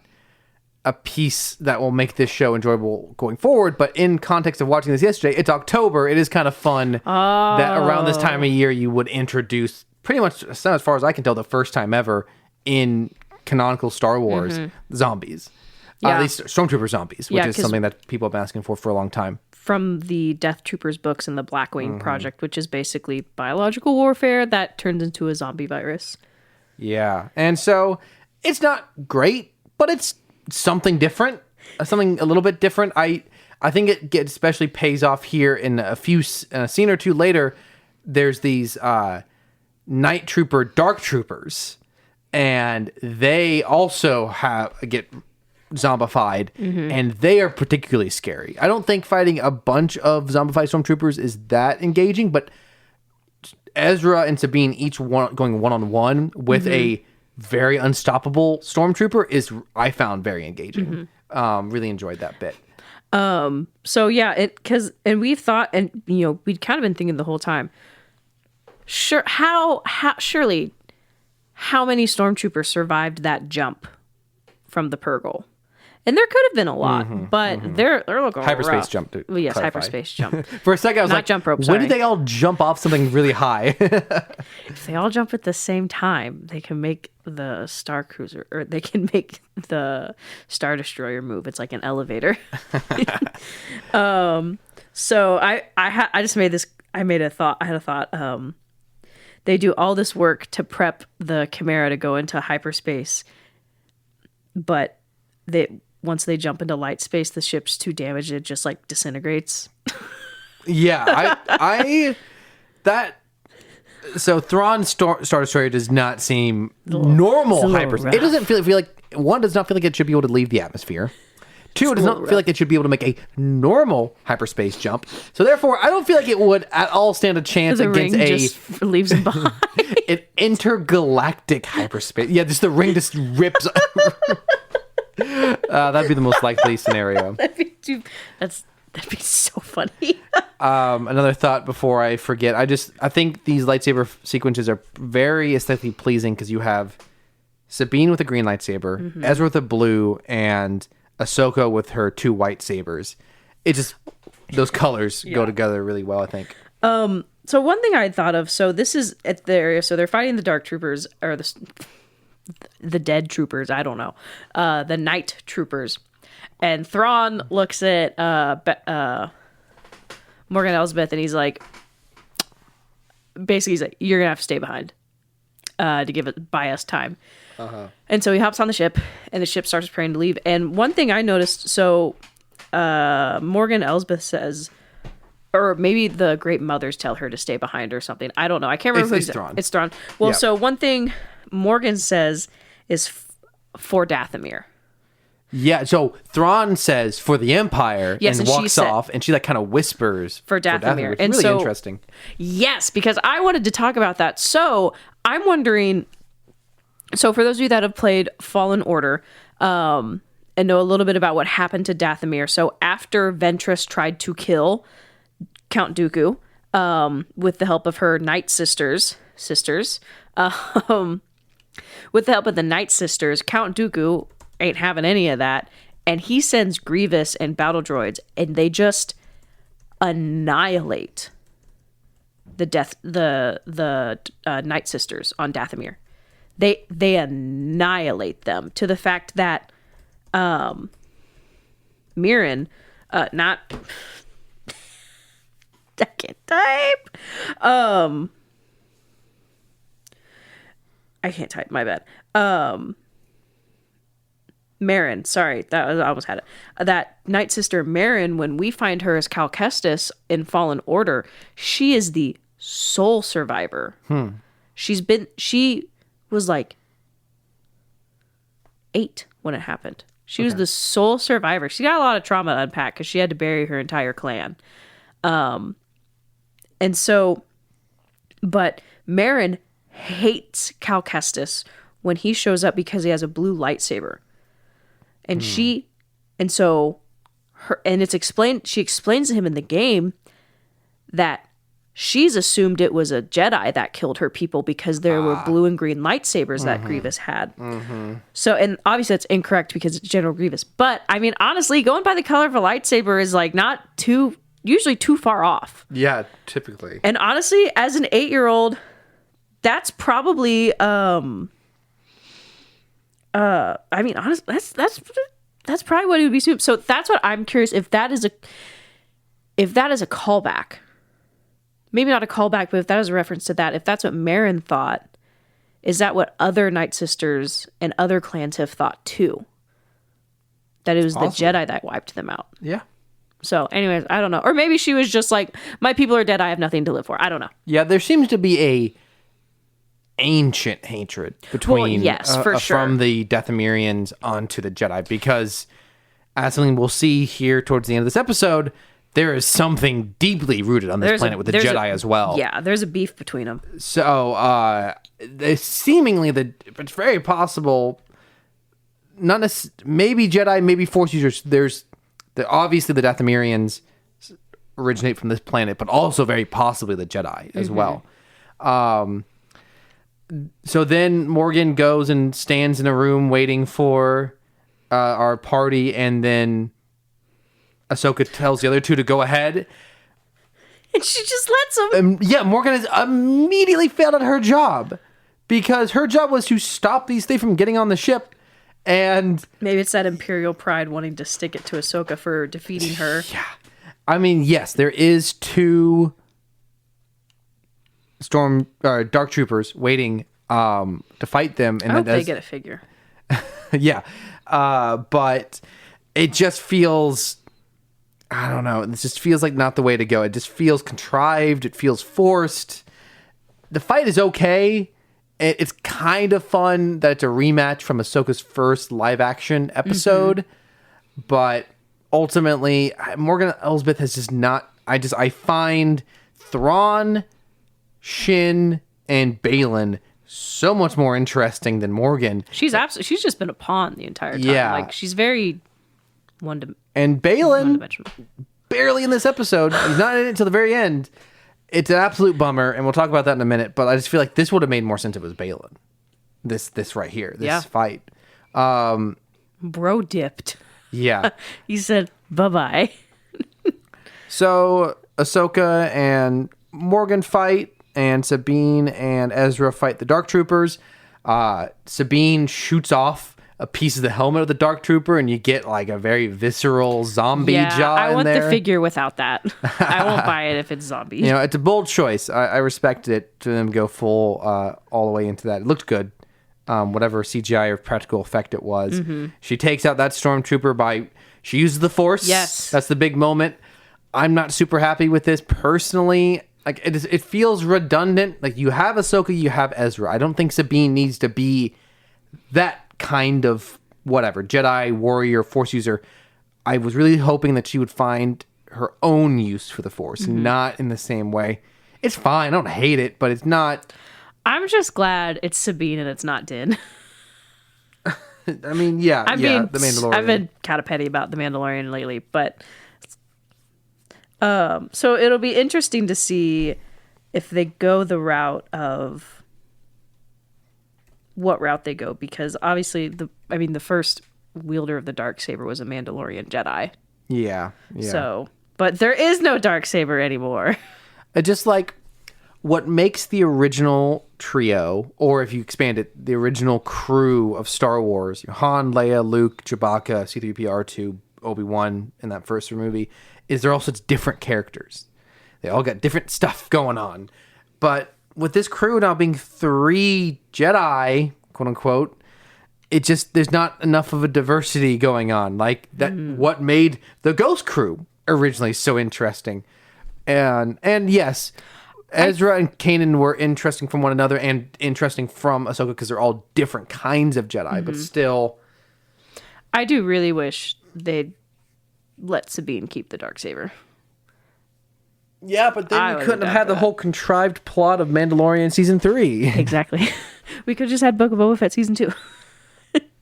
a piece that will make this show enjoyable going forward. But in context of watching this yesterday, it's October. It is kind of fun that around this time of year you would introduce, pretty much as far as I can tell, the first time ever in canonical Star Wars zombies. Yeah. At least Stormtrooper zombies, which is something that people have been asking for a long time. From the Death Troopers books and the Blackwing Project, which is basically biological warfare that turns into a zombie virus. Yeah. And so it's not great, but it's something different, something a little bit different. I think it especially pays off here in a scene or two later. There's these Night Trooper Dark Troopers, and they also get zombified, and they are particularly scary. I don't think fighting a bunch of zombified stormtroopers is that engaging, but Ezra and Sabine each going one-on-one with a very unstoppable stormtrooper is, I found, very engaging. Really enjoyed that bit. So yeah, we've thought, and we'd kind of been thinking the whole time, surely how many stormtroopers survived that jump from the Purgle? And there could have been a lot, but they're looking hyperspace rough. jump. Well, yes, hyperspace jump. For a second, I was like, jump rope, when sorry. did they all jump off something really high? If they all jump at the same time, they can make the Star Cruiser, or they can make the Star Destroyer move. It's like an elevator. So I just made this. I had a thought. They do all this work to prep the Chimera to go into hyperspace, but once they jump into light space, the ship's too damaged. It just like disintegrates. Yeah, so Thrawn's Star Destroyer does not seem normal hyperspace. It doesn't feel like, one, does not feel like it should be able to leave the atmosphere. Two, it does not feel like it should be able to make a normal hyperspace jump. So therefore, I don't feel like it would at all stand a chance The against ring just leaves it behind. an intergalactic hyperspace. Yeah, just the ring just rips. That'd be the most likely scenario. That'd be so funny. Another thought before I forget. I think these lightsaber sequences are very aesthetically pleasing because you have Sabine with a green lightsaber, Ezra with a blue, and Ahsoka with her 2 white sabers. It just, those colors go together really well, I think. So one thing I had thought of, so this is at the area, so they're fighting the Dark Troopers, or the dead troopers, I don't know, the Night Troopers. And Thrawn looks at Morgan Elsbeth, and he's like, you're gonna have to stay behind to buy us time. And so he hops on the ship, and the ship starts preparing to leave. And one thing I noticed, so Morgan Elsbeth says, or maybe the Great Mothers tell her to stay behind or something. I don't know. I can't remember. It's Thrawn. It's Thrawn. Well, So one thing Morgan says is for Dathomir. Yeah, so Thrawn says for the Empire, and walks off, and she like kind of whispers for Dathomir. Which is really interesting. Yes, because I wanted to talk about that. So I'm wondering, so for those of you that have played Fallen Order, and know a little bit about what happened to Dathomir. So after Ventress tried to kill Count Dooku, with the help of her Night sisters, with the help of the Night sisters, Count Dooku ain't having any of that, and he sends Grievous and battle droids, and they just annihilate the Night sisters on Dathomir. They annihilate them to the fact that Mirren, not I can't type. I can't type. My bad. Merrin, sorry, I almost had it. That Night Sister Merrin, when we find her as Cal Kestis in Fallen Order, she is the sole survivor. She was like 8 when it happened. She was the sole survivor. She got a lot of trauma to unpack because she had to bury her entire clan. And so, but Merrin hates Cal Kestis when he shows up because he has a blue lightsaber. And she explains to him in the game that she's assumed it was a Jedi that killed her people because there were blue and green lightsabers that Grievous had. So, and obviously that's incorrect because it's General Grievous. But I mean, honestly, going by the color of a lightsaber is like usually too far off. Yeah, typically. And honestly, as an 8-year-old, that's probably I mean, honestly, that's probably what it would be. So that's what I'm curious if that is a callback. Maybe not a callback, but if that is a reference to that, if that's what Marin thought, is that what other Night Sisters and other clans have thought too? That it was the Jedi that wiped them out. Yeah. So, anyways, I don't know. Or maybe she was just like, my people are dead, I have nothing to live for. I don't know. Yeah, there seems to be a ancient hatred between for sure. from the Dathomirians onto the Jedi, because as something we'll see here towards the end of this episode, there is something deeply rooted on this planet with the Jedi as well. Yeah, there's a beef between them. So, seemingly, it's very possible, maybe Jedi, maybe Force users, obviously the Dathomirians originate from this planet, but also very possibly the Jedi as well. So then Morgan goes and stands in a room waiting for our party, and then Ahsoka tells the other two to go ahead. And she just lets them. Yeah, Morgan has immediately failed at her job, because her job was to stop these things from getting on the ship. And maybe it's that Imperial pride wanting to stick it to Ahsoka for defeating her. Yeah. I mean, yes, there is 2 dark troopers waiting to fight them. And I hope they get a figure. Yeah. But it just feels, I don't know, it just feels like not the way to go. It just feels contrived. It feels forced. The fight is okay. It's kind of fun that it's a rematch from Ahsoka's first live-action episode, but ultimately, Morgan Elsbeth has just not... I find Thrawn, Shin, and Baylan so much more interesting than Morgan. She's just been a pawn the entire time. Yeah. Like, she's very And Baylan, barely in this episode. He's not in it until the very end. It's an absolute bummer, and we'll talk about that in a minute, but I just feel like this would have made more sense if it was Baylan. This right here, this fight. Bro dipped. Yeah. He said, bye-bye. So, Ahsoka and Morgan fight, and Sabine and Ezra fight the Dark Troopers. Sabine shoots off a piece of the helmet of the Dark Trooper, and you get like a very visceral zombie jaw I want in there. the figure without that. I won't buy it if it's zombie. You know, it's a bold choice. I respected it to them go full all the way into that. It looked good. Whatever CGI or practical effect it was. She takes out that stormtrooper she uses the Force. Yes. That's the big moment. I'm not super happy with this personally. Like it feels redundant. Like you have Ahsoka, you have Ezra. I don't think Sabine needs to be that kind of whatever Jedi warrior Force user. I was really hoping that she would find her own use for the Force, not in the same way. It's fine. I don't hate it, but it's not. I'm just glad it's Sabine and it's not Din. I mean, The Mandalorian. I've been kind of petty about The Mandalorian lately, but so it'll be interesting to see if they go the route of what route they go, because obviously the first wielder of the Darksaber was a Mandalorian Jedi. Yeah. So, but there is no Darksaber anymore. Just like what makes the original trio, or if you expand it, the original crew of Star Wars, Han, Leia, Luke, Chewbacca, C-3PO, R2, Obi-Wan in that first movie, is they're all such different characters. They all got different stuff going on. But with this crew now being 3 Jedi, quote unquote, it just, there's not enough of a diversity going on. Like that, what made the Ghost crew originally so interesting. And yes, Ezra and Kanan were interesting from one another and interesting from Ahsoka because they're all different kinds of Jedi, but still. I do really wish they'd let Sabine keep the Darksaber. Yeah, but then you couldn't have had the whole contrived plot of Mandalorian Season 3. Exactly. We could have just had Book of Boba Fett Season 2.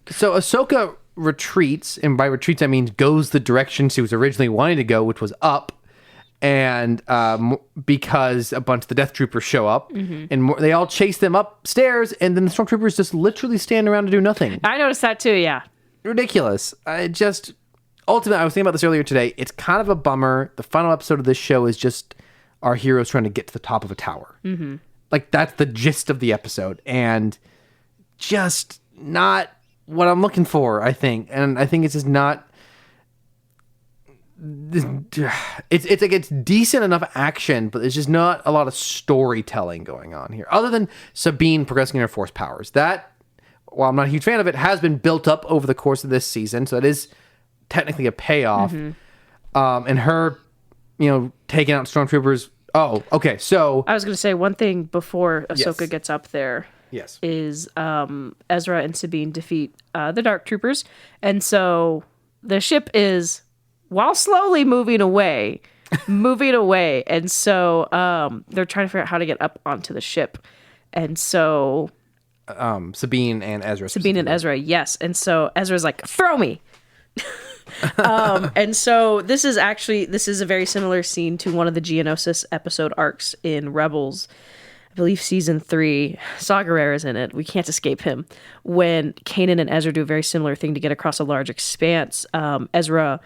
So Ahsoka retreats, and by retreats I mean goes the direction she was originally wanting to go, which was up. And because a bunch of the Death Troopers show up, and they all chase them upstairs, and then the Stormtroopers just literally stand around and do nothing. I noticed that too, yeah. Ridiculous. Ultimately, I was thinking about this earlier today. It's kind of a bummer. The final episode of this show is just our heroes trying to get to the top of a tower. Like, that's the gist of the episode. And just not what I'm looking for, I think. And I think it's just not... It's like it's decent enough action, but there's just not a lot of storytelling going on here. Other than Sabine progressing her Force powers. That, while I'm not a huge fan of it, has been built up over the course of this season. So it is technically a payoff. And her, taking out stormtroopers. Oh, okay. So I was going to say one thing before Ahsoka gets up there. Yes. Is Ezra and Sabine defeat the Dark Troopers. And so the ship is, while slowly moving away. And so they're trying to figure out how to get up onto the ship. And so... Sabine and Ezra, yes. And so Ezra's like, throw me! And so this is a very similar scene to one of the Geonosis episode arcs in Rebels. I believe season 3, Saw Gerrera's in it. We can't escape him. When Kanan and Ezra do a very similar thing to get across a large expanse, Ezra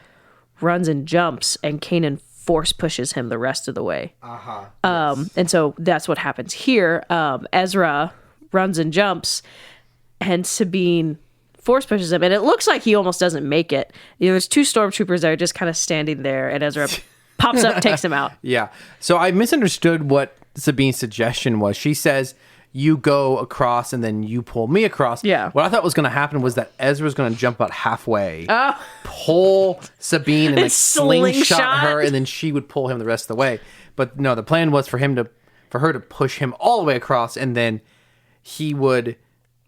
runs and jumps, and Kanan force pushes him the rest of the way. Yes. And so that's what happens here. Ezra runs and jumps, and Sabine force pushes him, and it looks like he almost doesn't make it. There's 2 stormtroopers that are just kind of standing there, and Ezra pops up, takes him out. Yeah. So I misunderstood what Sabine's suggestion was. She says, you go across and then you pull me across. Yeah. What I thought was going to happen was that Ezra's going to jump out halfway, pull Sabine and like slingshot her, and then she would pull him the rest of the way. But no, the plan was for her to push him all the way across, and then he would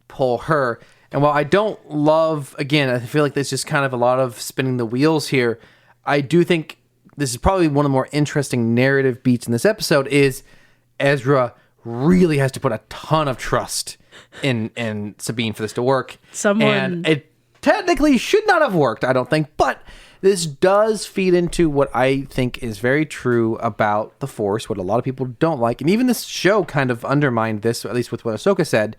pull her. And while I don't love, again, I feel like there's just kind of a lot of spinning the wheels here, I do think this is probably one of the more interesting narrative beats in this episode is Ezra really has to put a ton of trust in Sabine for this to work. And it technically should not have worked, I don't think, but this does feed into what I think is very true about the Force, what a lot of people don't like, and even this show kind of undermined this, at least with what Ahsoka said.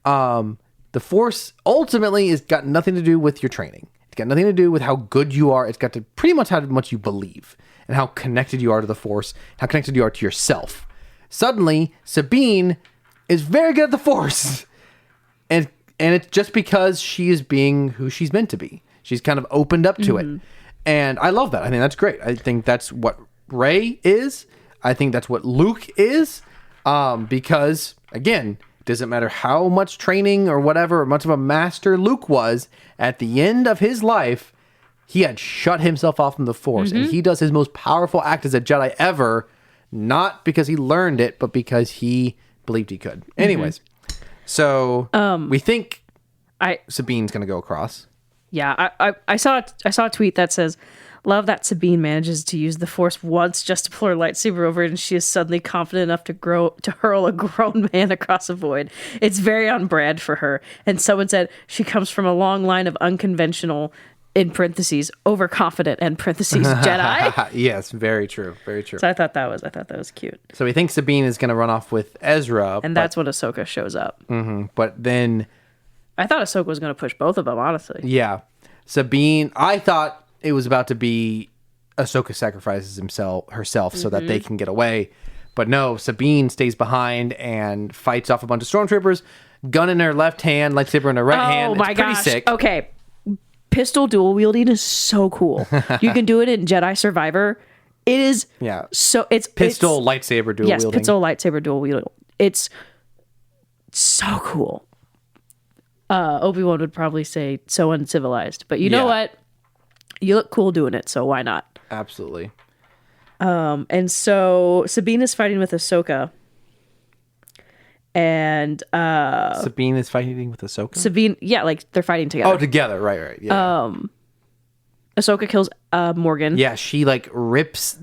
The Force ultimately has got nothing to do with your training. It's got nothing to do with how good you are. It's got to pretty much how much you believe and how connected you are to the Force, how connected you are to yourself. Suddenly, Sabine is very good at the Force. And it's just because she is being who she's meant to be. She's kind of opened up to it. And I love that. I think that's great. I think that's what Rey is. I think that's what Luke is. Because, again, it doesn't matter how much training or whatever, or much of a master Luke was, at the end of his life, he had shut himself off from the Force. And he does his most powerful act as a Jedi ever, not because he learned it, but because he believed he could. Anyways, so we think Sabine's going to go across. Yeah, I saw a tweet that says, love that Sabine manages to use the Force once just to pull her lightsaber over, and she is suddenly confident enough to hurl a grown man across a void. It's very on brand for her. And someone said she comes from a long line of unconventional, in parentheses, overconfident, and parentheses, Jedi. Yes, very true. Very true. So I thought that was cute. So we think Sabine is going to run off with Ezra. And that's when Ahsoka shows up. But then... I thought Ahsoka was going to push both of them, honestly. Yeah. Sabine, I thought it was about to be Ahsoka sacrifices herself so that they can get away. But no, Sabine stays behind and fights off a bunch of stormtroopers. Gun in her left hand, lightsaber in her right hand. Oh my gosh. Pretty sick. Okay. Pistol dual wielding is so cool. You can do it in Jedi Survivor. It is it's lightsaber dual wielding. Yes, pistol lightsaber dual wielding. It's so cool. Obi-Wan would probably say so uncivilized, but you know what? You look cool doing it, so why not? Absolutely. And so Sabine is fighting with Ahsoka. And Sabine is fighting with Ahsoka? Sabine, yeah, like they're fighting together. Oh, together, right. Yeah. Ahsoka kills Morgan. Yeah, she like rips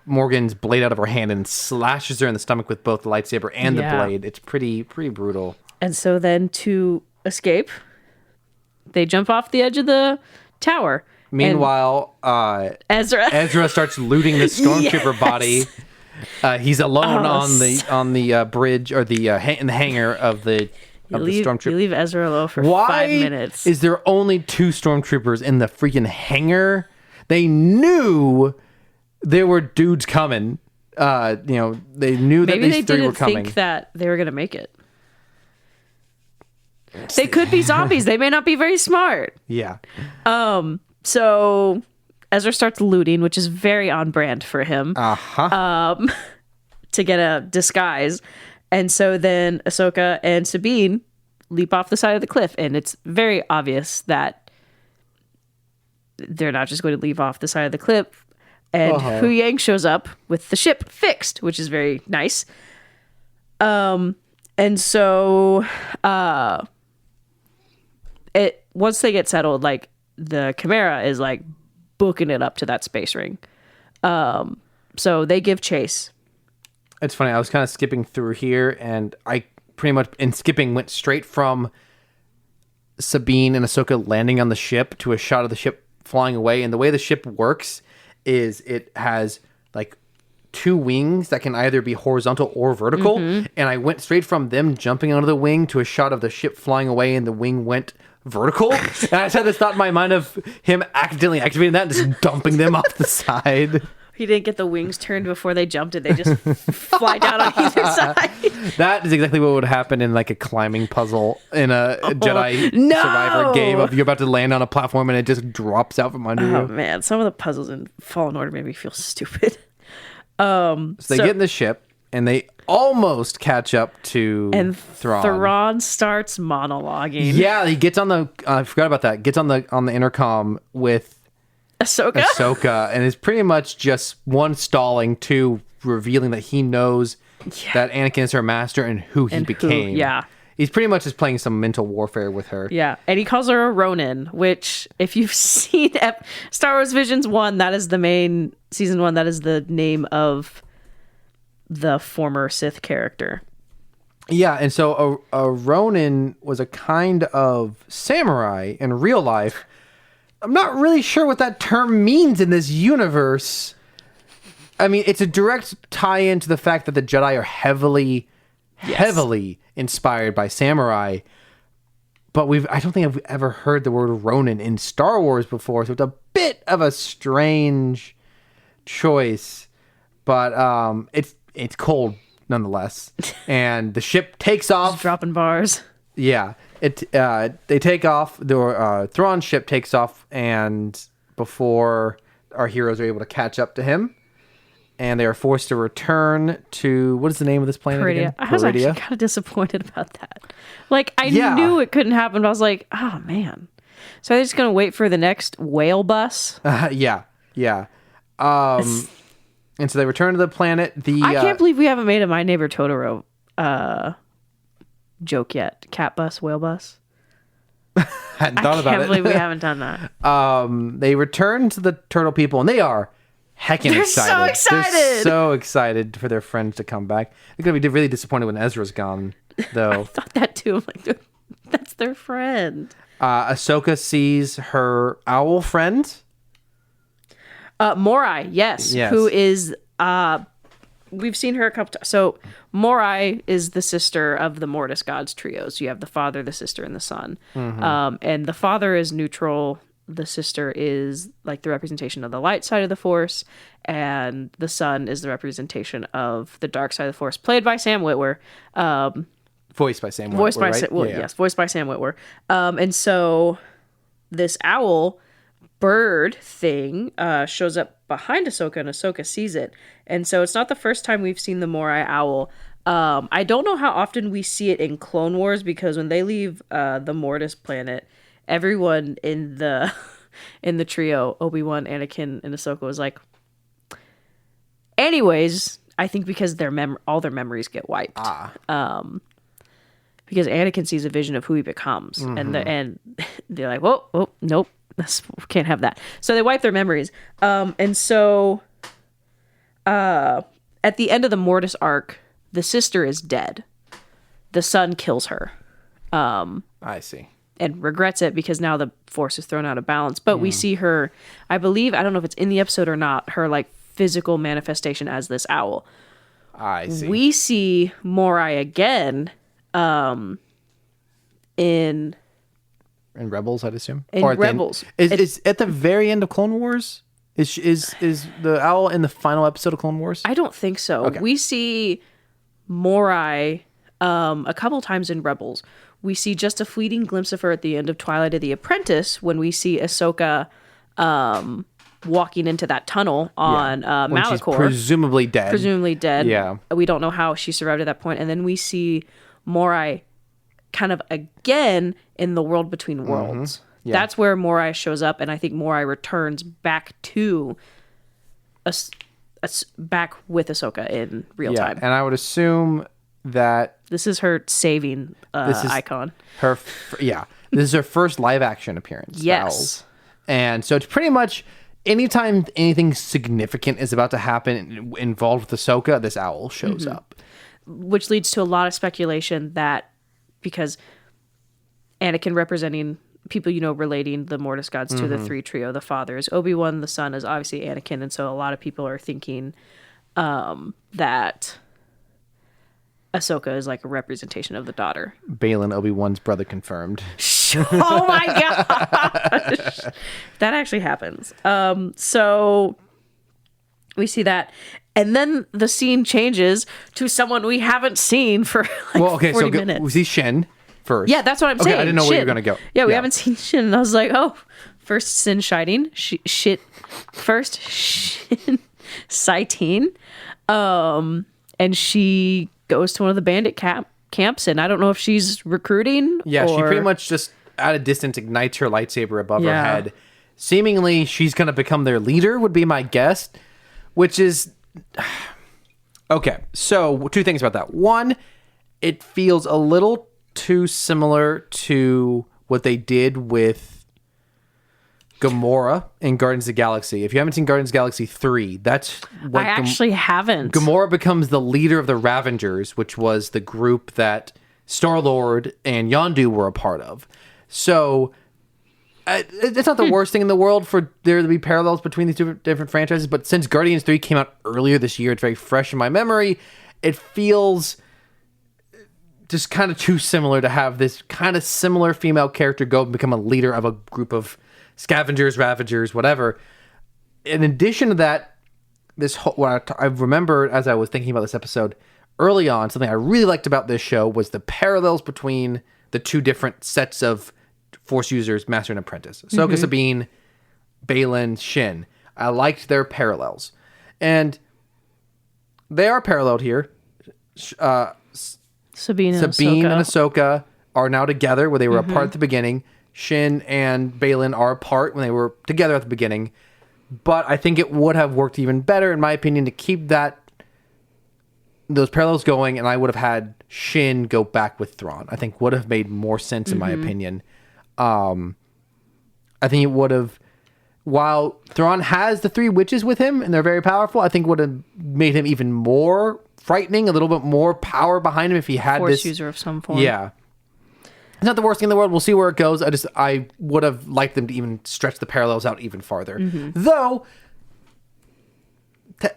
Morgan's blade out of her hand and slashes her in the stomach with both the lightsaber and the blade. It's pretty brutal. And so then to escape, they jump off the edge of the tower. Meanwhile, Ezra starts looting the stormtrooper body. He's alone on the bridge or in the hangar of the stormtrooper. You leave Ezra alone for 5 minutes. Why is there only 2 stormtroopers in the freaking hangar? They knew there were dudes coming. They knew that these 3 were coming. Maybe they didn't think that they were going to make it. They could be zombies. They may not be very smart. Yeah. So Ezra starts looting, which is very on brand for him. To get a disguise. And so then Ahsoka and Sabine leap off the side of the cliff. And it's very obvious that they're not just going to leap off the side of the cliff. And Hu Yang shows up with the ship fixed, which is very nice. And so once they get settled, like the Chimera is like booking it up to that space ring. So they give chase. It's funny. I was kind of skipping through here, and I pretty much in skipping went straight from Sabine and Ahsoka landing on the ship to a shot of the ship flying away. And the way the ship works is it has like two wings that can either be horizontal or vertical. And I went straight from them jumping onto the wing to a shot of the ship flying away, and the wing went vertical. And I just had this thought in my mind of him accidentally activating that and just dumping them off the side. He didn't get the wings turned before they jumped it. They just fly down on either side. That is exactly what would happen in like a climbing puzzle in a Jedi Survivor game of you're about to land on a platform and it just drops out from under you. Oh man, some of the puzzles in Fallen Order made me feel stupid. So they get in the ship and they almost catch up to Thrawn. Thrawn starts monologuing. Yeah, he gets on the I forgot about that. Gets on the intercom with Ahsoka and is pretty much just one stalling, two revealing that he knows that Anakin is her master and who he became. He's pretty much just playing some mental warfare with her. Yeah, and he calls her a Ronin, which if you've seen Star Wars Visions 1, that is the main season 1, that is the name of the former Sith character. Yeah, and so a Ronin was a kind of samurai in real life. I'm not really sure what that term means in this universe. I mean, it's a direct tie-in to the fact that the Jedi are heavily inspired by samurai. But I don't think I've ever heard the word Ronin in Star Wars before, so it's a bit of a strange choice. But it's cold nonetheless. And the ship takes off. Just dropping bars. Yeah. They take off. The Thrawn ship takes off, and before our heroes are able to catch up to him, and they are forced to return to what is the name of this planet again? I was actually kind of disappointed about that. Like I knew it couldn't happen, but I was like, oh man. So they're just gonna wait for the next whale bus. Yeah. And so they return to the planet. I can't believe we haven't made a My Neighbor Totoro joke yet. Cat bus, whale bus. Hadn't thought about it. I can't believe we haven't done that. They return to the turtle people, and they are heckin' excited. So excited. They're so excited for their friends to come back. They're gonna be really disappointed when Ezra's gone, though. I thought that too. I'm like, that's their friend. Ahsoka sees her owl friend. Morai, yes. Who is we've seen her a couple times. So Morai is the sister of the Mortis gods trios. You have the father, the sister, and the son. And the father is neutral. The sister is like the representation of the light side of the Force, and the son is the representation of the dark side of the Force, played by Sam Witwer. Voiced by Sam Witwer, Yes, voiced by Sam Witwer. And so this owl bird thing shows up behind Ahsoka, and Ahsoka sees it. And so it's not the first time we've seen the Morai owl. I don't know how often we see it in Clone Wars, because when they leave the Mortis planet, everyone in the trio, Obi-Wan, Anakin, and Ahsoka, was like, anyways, I think because all their memories get wiped. Because Anakin sees a vision of who he becomes, and they're like, whoa, nope, can't have that. So they wipe their memories. And so at the end of the Mortis arc, the sister is dead. The son kills her. I see. And regrets it because now the Force is thrown out of balance. But we see her, I believe, I don't know if it's in the episode or not, her like physical manifestation as this owl. I see. We see Morai again in Rebels, I'd assume. In Rebels. Is at the very end of Clone Wars? Is the owl in the final episode of Clone Wars? I don't think so. Okay. We see Morai a couple times in Rebels we see just a fleeting glimpse of her at the end of Twilight of the Apprentice when we see Ahsoka walking into that tunnel on when she's Malachor. presumably dead. Yeah. We don't know how she survived at that point. And then we see Morai kind of again in the World Between Worlds. Yeah. That's where Morai shows up, and I think Morai returns back to back with Ahsoka in real time. And I would assume that this is her saving icon. This is her first live action appearance. Yes. And so it's pretty much anytime anything significant is about to happen involved with Ahsoka, this owl shows up. Which leads to a lot of speculation that because Anakin representing people, relating the Mortis gods to the three trio, the fathers, Obi-Wan, the son, is obviously Anakin. And so a lot of people are thinking that Ahsoka is like a representation of the daughter. Balin, Obi-Wan's brother, confirmed. Oh my gosh. That actually happens. So we see that. And then the scene changes to someone we haven't seen for 40 minutes. We see Shin first. Yeah, that's what I'm saying. I didn't know where you were going to go. Yeah, we haven't seen Shin. And I was like, oh, first Sin Shining. First Shin Sighting. And she goes to one of the bandit camps, and I don't know if she's recruiting. Yeah, she pretty much just at a distance ignites her lightsaber above her head. Seemingly, she's going to become their leader, would be my guess, which is... Okay, so two things about that. One, it feels a little too similar to what they did with Gamora in Guardians of the Galaxy. If you haven't seen Guardians of the Galaxy 3, that's what... I actually haven't. Gamora becomes the leader of the Ravengers, which was the group that Star-Lord and Yondu were a part of. So it's not the worst thing in the world for there to be parallels between these different franchises, but since Guardians 3 came out earlier this year, it's very fresh in my memory. It feels just kind of too similar to have this kind of similar female character go and become a leader of a group of scavengers, ravagers, whatever. In addition to that, this whole, what I remember as I was thinking about this episode early on, something I really liked about this show was the parallels between the two different sets of Force users, Master and Apprentice. Ahsoka, Sabine, Balin, Shin. I liked their parallels. And they are paralleled here. Sabine and Ahsoka are now together where they were apart at the beginning. Shin and Balin are apart when they were together at the beginning. But I think it would have worked even better, in my opinion, to keep those parallels going, and I would have had Shin go back with Thrawn. I think would have made more sense, in my opinion. I think it would have, while Thrawn has the three witches with him, and they're very powerful, I think would have made him even more frightening, a little bit more power behind him if he had Force user of some form. Yeah. It's not the worst thing in the world. We'll see where it goes. I would have liked them to even stretch the parallels out even farther. Though,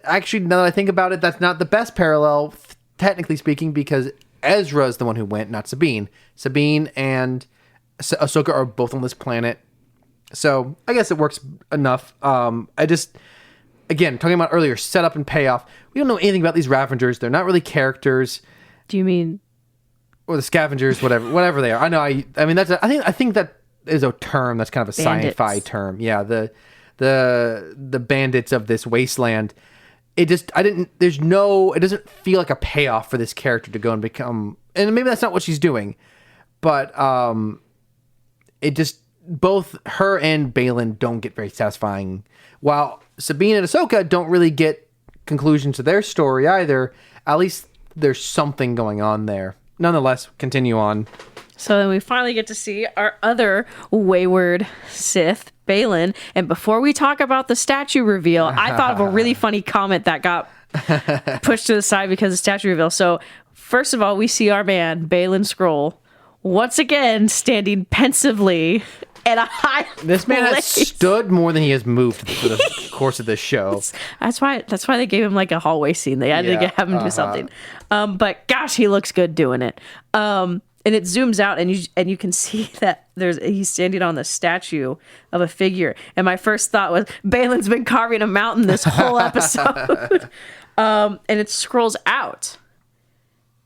actually, now that I think about it, that's not the best parallel, technically speaking, because Ezra is the one who went, not Sabine. Sabine and Ahsoka are both on this planet. So, I guess it works enough. Again, talking about earlier, setup and payoff. We don't know anything about these Ravengers. They're not really characters. Do you mean... Or the scavengers, whatever they are. I know. I mean, I think that is a term that's kind of a sci-fi term. Yeah, the bandits of this wasteland. It doesn't feel like a payoff for this character to go and become. And maybe that's not what she's doing, but it just both her and Balin don't get very satisfying. While Sabine and Ahsoka don't really get conclusions to their story either. At least there's something going on there. Nonetheless, continue on. So then we finally get to see our other wayward Sith, Balin. And before we talk about the statue reveal, I thought of a really funny comment that got pushed to the side because of the statue reveal. So first of all, we see our man, Balin Scroll, once again standing pensively at a high This man has stood more than he has moved for the course of this show. That's why they gave him like a hallway scene. They had to have him do something. But gosh, he looks good doing it. And it zooms out, and you can see that he's standing on the statue of a figure. And my first thought was, Balin's been carving a mountain this whole episode. And it scrolls out.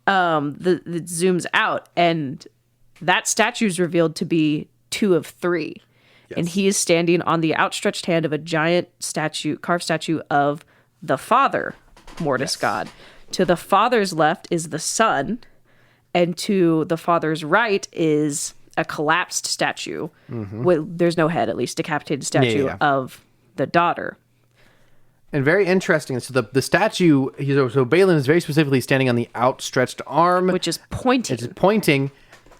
It zooms out, and that statue is revealed to be 2 of 3. Yes. And he is standing on the outstretched hand of a giant statue, carved statue of the father, Mortis God. To the father's left is the son, and to the father's right is a collapsed statue. There's no head, at least decapitated statue of the daughter. And very interesting. So the statue, so Balin is very specifically standing on the outstretched arm, which is pointing. It's pointing,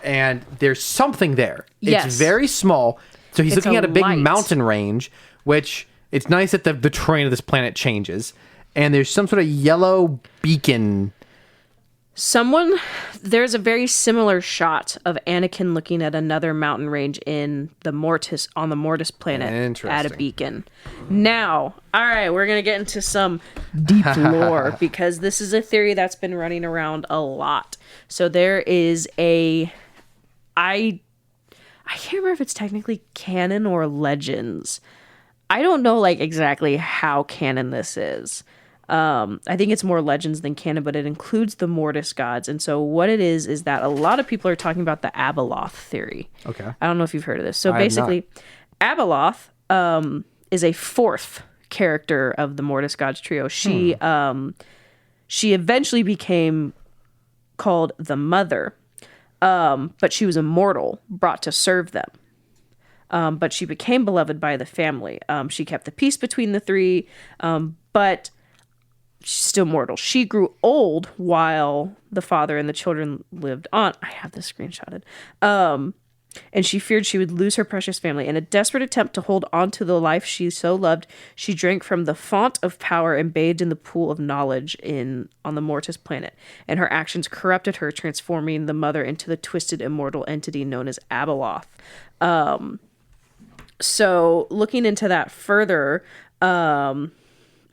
and there's something there. Yes. It's very small. So he's looking at a big mountain range, which it's nice that the terrain of this planet changes. And there's some sort of yellow beacon. There's a very similar shot of Anakin looking at another mountain range on the Mortis planet at a beacon. Now, all right, we're going to get into some deep lore because this is a theory that's been running around a lot. So there is I can't remember if it's technically canon or legends. I don't know exactly how canon this is. I think it's more legends than canon, but it includes the Mortis gods. And so what it is that a lot of people are talking about the Abeloth theory. Okay. I don't know if you've heard of this. So basically, Abeloth is a 4th character of the Mortis gods trio. She eventually became called the Mother, but she was immortal, brought to serve them. But she became beloved by the family. She kept the peace between the 3, but she's still mortal. She grew old while the father and the children lived on. I have this screenshotted. And she feared she would lose her precious family. In a desperate attempt to hold on to the life she so loved, she drank from the font of power and bathed in the pool of knowledge on the Mortis planet. And her actions corrupted her, transforming the mother into the twisted immortal entity known as Abeloth. So looking into that further,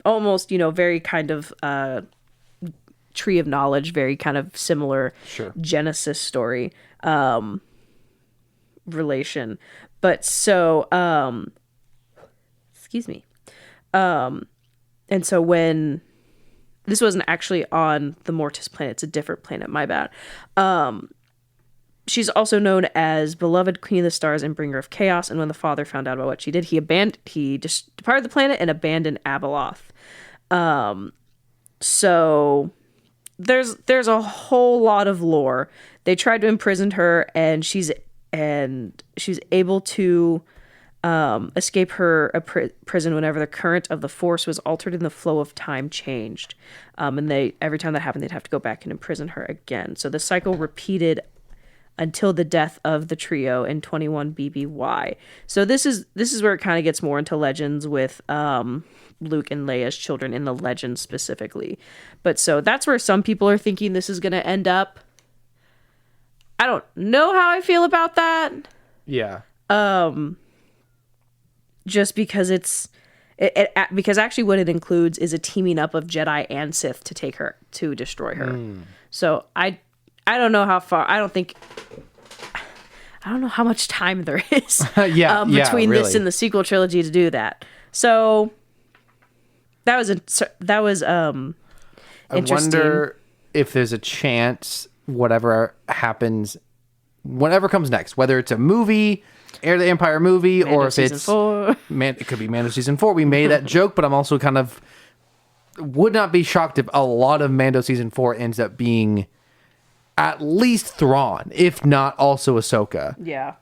almost, very kind of tree of knowledge, very kind of similar Genesis story relation. But so, excuse me. And so when this wasn't actually on the Mortis planet, it's a different planet, my bad. She's also known as beloved Queen of the Stars and bringer of chaos. And when the father found out about what she did, he just departed the planet and abandoned Abeloth. So there's a whole lot of lore. They tried to imprison her, and she's able to escape her prison whenever the current of the Force was altered and the flow of time changed. And every time that happened, they'd have to go back and imprison her again. So the cycle repeated until the death of the trio in 21 BBY. So this is where it kind of gets more into legends with Luke and Leia's children in the legends specifically. But so that's where some people are thinking this is going to end up. I don't know how I feel about that. Yeah. Just because because actually what it includes is a teaming up of Jedi and Sith to destroy her. So I don't know how far. I don't know how much time there is between this and the sequel trilogy to do that. So that was interesting. I wonder if there's a chance whatever happens, whatever comes next, whether it's a movie, Heir to the Empire movie, Mando or if it's it could be Mando season 4. We made that joke, but I'm also kind of would not be shocked if a lot of Mando season 4 ends up being at least Thrawn, if not also Ahsoka. Yeah.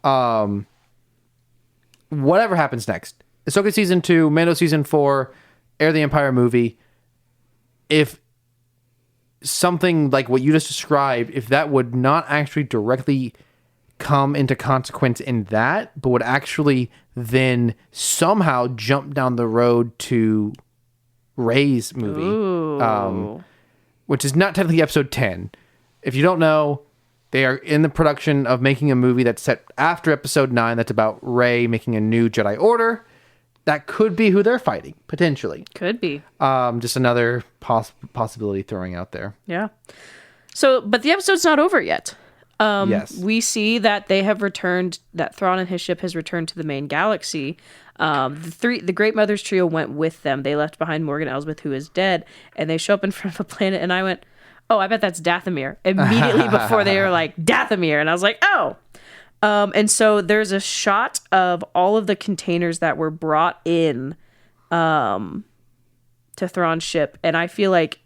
Whatever happens next, Ahsoka season 2, Mando season 4, Heir to the Empire movie. If something like what you just described, if that would not actually directly come into consequence in that, but would actually then somehow jump down the road to Rey's movie, which is not technically episode 10. If you don't know, they are in the production of making a movie that's set after episode 9 that's about Rey making a new Jedi Order. That could be who they're fighting, potentially. Could be. Just another possibility throwing out there. Yeah. So, but the episode's not over yet. Yes. We see that they have returned, that Thrawn and his ship has returned to the main galaxy. The Great Mothers trio went with them. They left behind Morgan Elsbeth, who is dead, and they show up in front of a planet, and I went, oh, I bet that's Dathomir. Immediately before they were like, Dathomir. And I was like, oh. And so there's a shot of all of the containers that were brought in to Thrawn's ship, and I feel like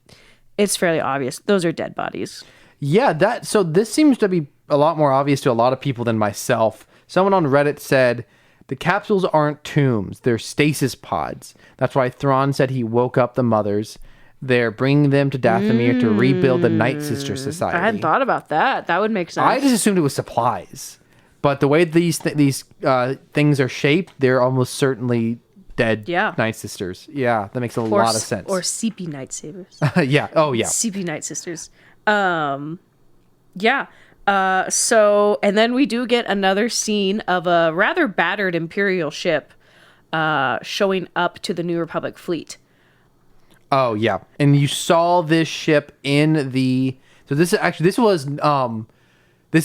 it's fairly obvious those are dead bodies. Yeah, so this seems to be a lot more obvious to a lot of people than myself. Someone on Reddit said, the capsules aren't tombs, they're stasis pods. That's why Thrawn said he woke up the mothers. They're bringing them to Dathomir to rebuild the Night Sister Society. I hadn't thought about that. That would make sense. I just assumed it was supplies. But the way these things are shaped, they're almost certainly dead Night Sisters. Yeah, that makes a lot of sense. Or CP Night Sabers. Yeah. Oh, yeah. CP Night Sisters. Yeah. So, and then we do get another scene of a rather battered Imperial ship showing up to the New Republic fleet. Oh, yeah. And you saw this ship in the... So this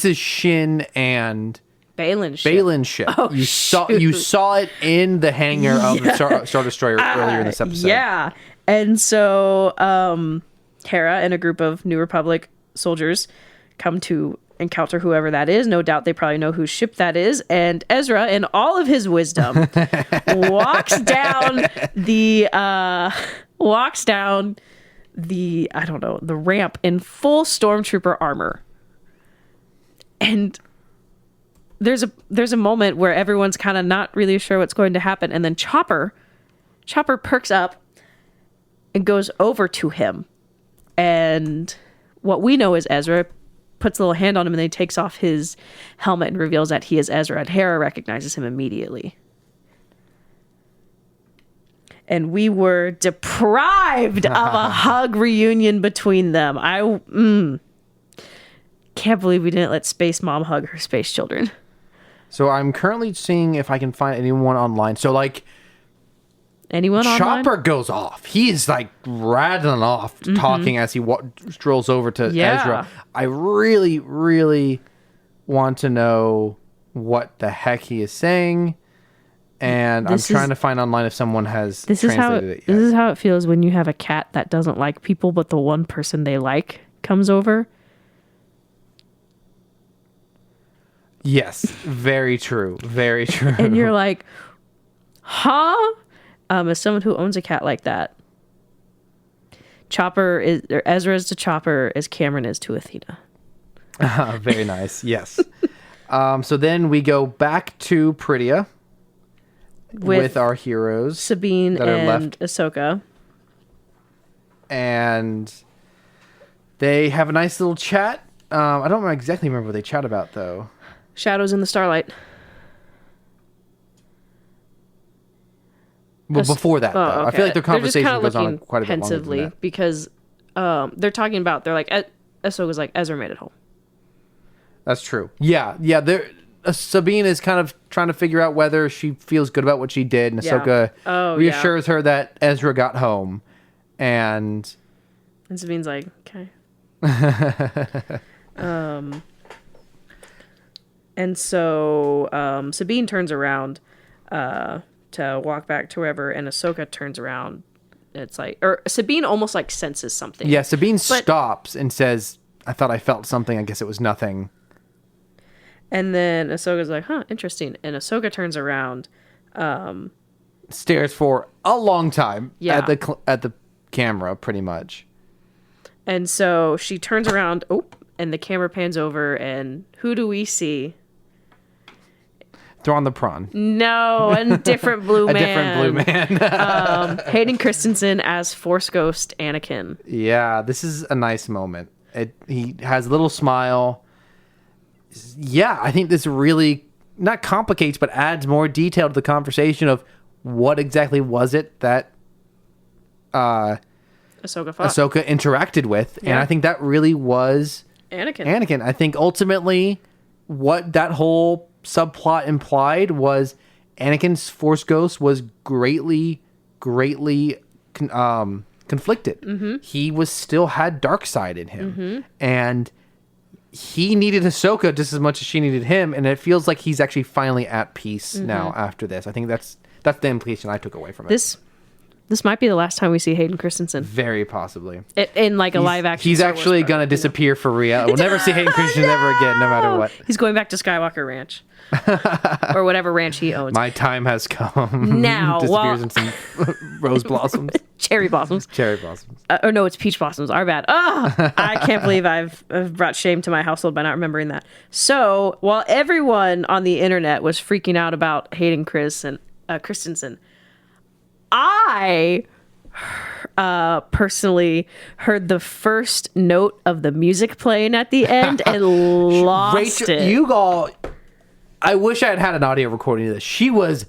is Shin and... Baylan's ship. Oh, you saw it in the hangar of the Star Destroyer earlier in this episode. Yeah. And so Hera and a group of New Republic soldiers come to encounter whoever that is. No doubt they probably know whose ship that is. And Ezra, in all of his wisdom, walks down the the ramp in full stormtrooper armor. And there's a moment where everyone's kind of not really sure what's going to happen, and then Chopper perks up and goes over to him, and what we know is Ezra puts a little hand on him, and then he takes off his helmet and reveals that he is Ezra, and Hera recognizes him immediately. And we were deprived of a hug reunion between them. I can't believe we didn't let Space Mom hug her space children. So I'm currently seeing if I can find anyone online. So anyone Chopper online? Goes off. He is rattling off, talking as he strolls over to Ezra. I really, really want to know what the heck he is saying. And I'm trying to find online if someone has translated it yet. This is how it feels when you have a cat that doesn't like people, but the one person they like comes over. Yes, very true. Very true. And you're like, huh? As someone who owns a cat like that, Ezra is to Chopper as Cameron is to Athena. Very nice. Yes. So then we go back to Pritia with our heroes, Sabine that and are left. Ahsoka. And they have a nice little chat. I don't exactly remember what they chat about, though. Shadows in the starlight. Well, before that, though. Okay. I feel like their conversation goes on quite a bit longer pensively than that. Because they're talking about, they're like, Ahsoka's like, Ezra made it home. That's true. Yeah. Sabine is kind of trying to figure out whether she feels good about what she did, and Ahsoka reassures her that Ezra got home. And Sabine's like, okay. And so Sabine turns around to walk back to wherever, and Ahsoka turns around. It's like, or Sabine almost senses something. Yeah, Sabine stops and says, I thought I felt something. I guess it was nothing. And then Ahsoka's like, huh, interesting. And Ahsoka turns around. Stares for a long time at the camera, pretty much. And so she turns around, and the camera pans over, and who do we see? Thrawn the Prawn. No, a different blue man. A different blue man. Hayden Christensen as Force Ghost Anakin. Yeah, this is a nice moment. He has a little smile. Yeah, I think this really, not complicates, but adds more detail to the conversation of what exactly was it that Ahsoka interacted with. Yeah. And I think that really was Anakin. I think ultimately what that whole subplot implied was Anakin's Force Ghost was greatly conflicted. Mm-hmm. He still had dark side in him. Mm-hmm. And he needed Ahsoka just as much as she needed him, and it feels like he's actually finally at peace now after this. I think that's the implication I took away from it. This might be the last time we see Hayden Christensen Very possibly. in like a live action. He's Star Wars actually project, going to disappear for real. We'll never see Hayden Christensen ever again, no matter what. He's going back to Skywalker Ranch. Or whatever ranch he owns. My time has come. Now, disappears in some rose blossoms. Cherry blossoms. Cherry blossoms. Or no, it's peach blossoms. Our bad. Oh, I can't believe I've brought shame to my household by not remembering that. So while everyone on the internet was freaking out about Hayden Christensen, I personally heard the first note of the music playing at the end and lost Rachel, it. you all, I wish I had an audio recording of this. She was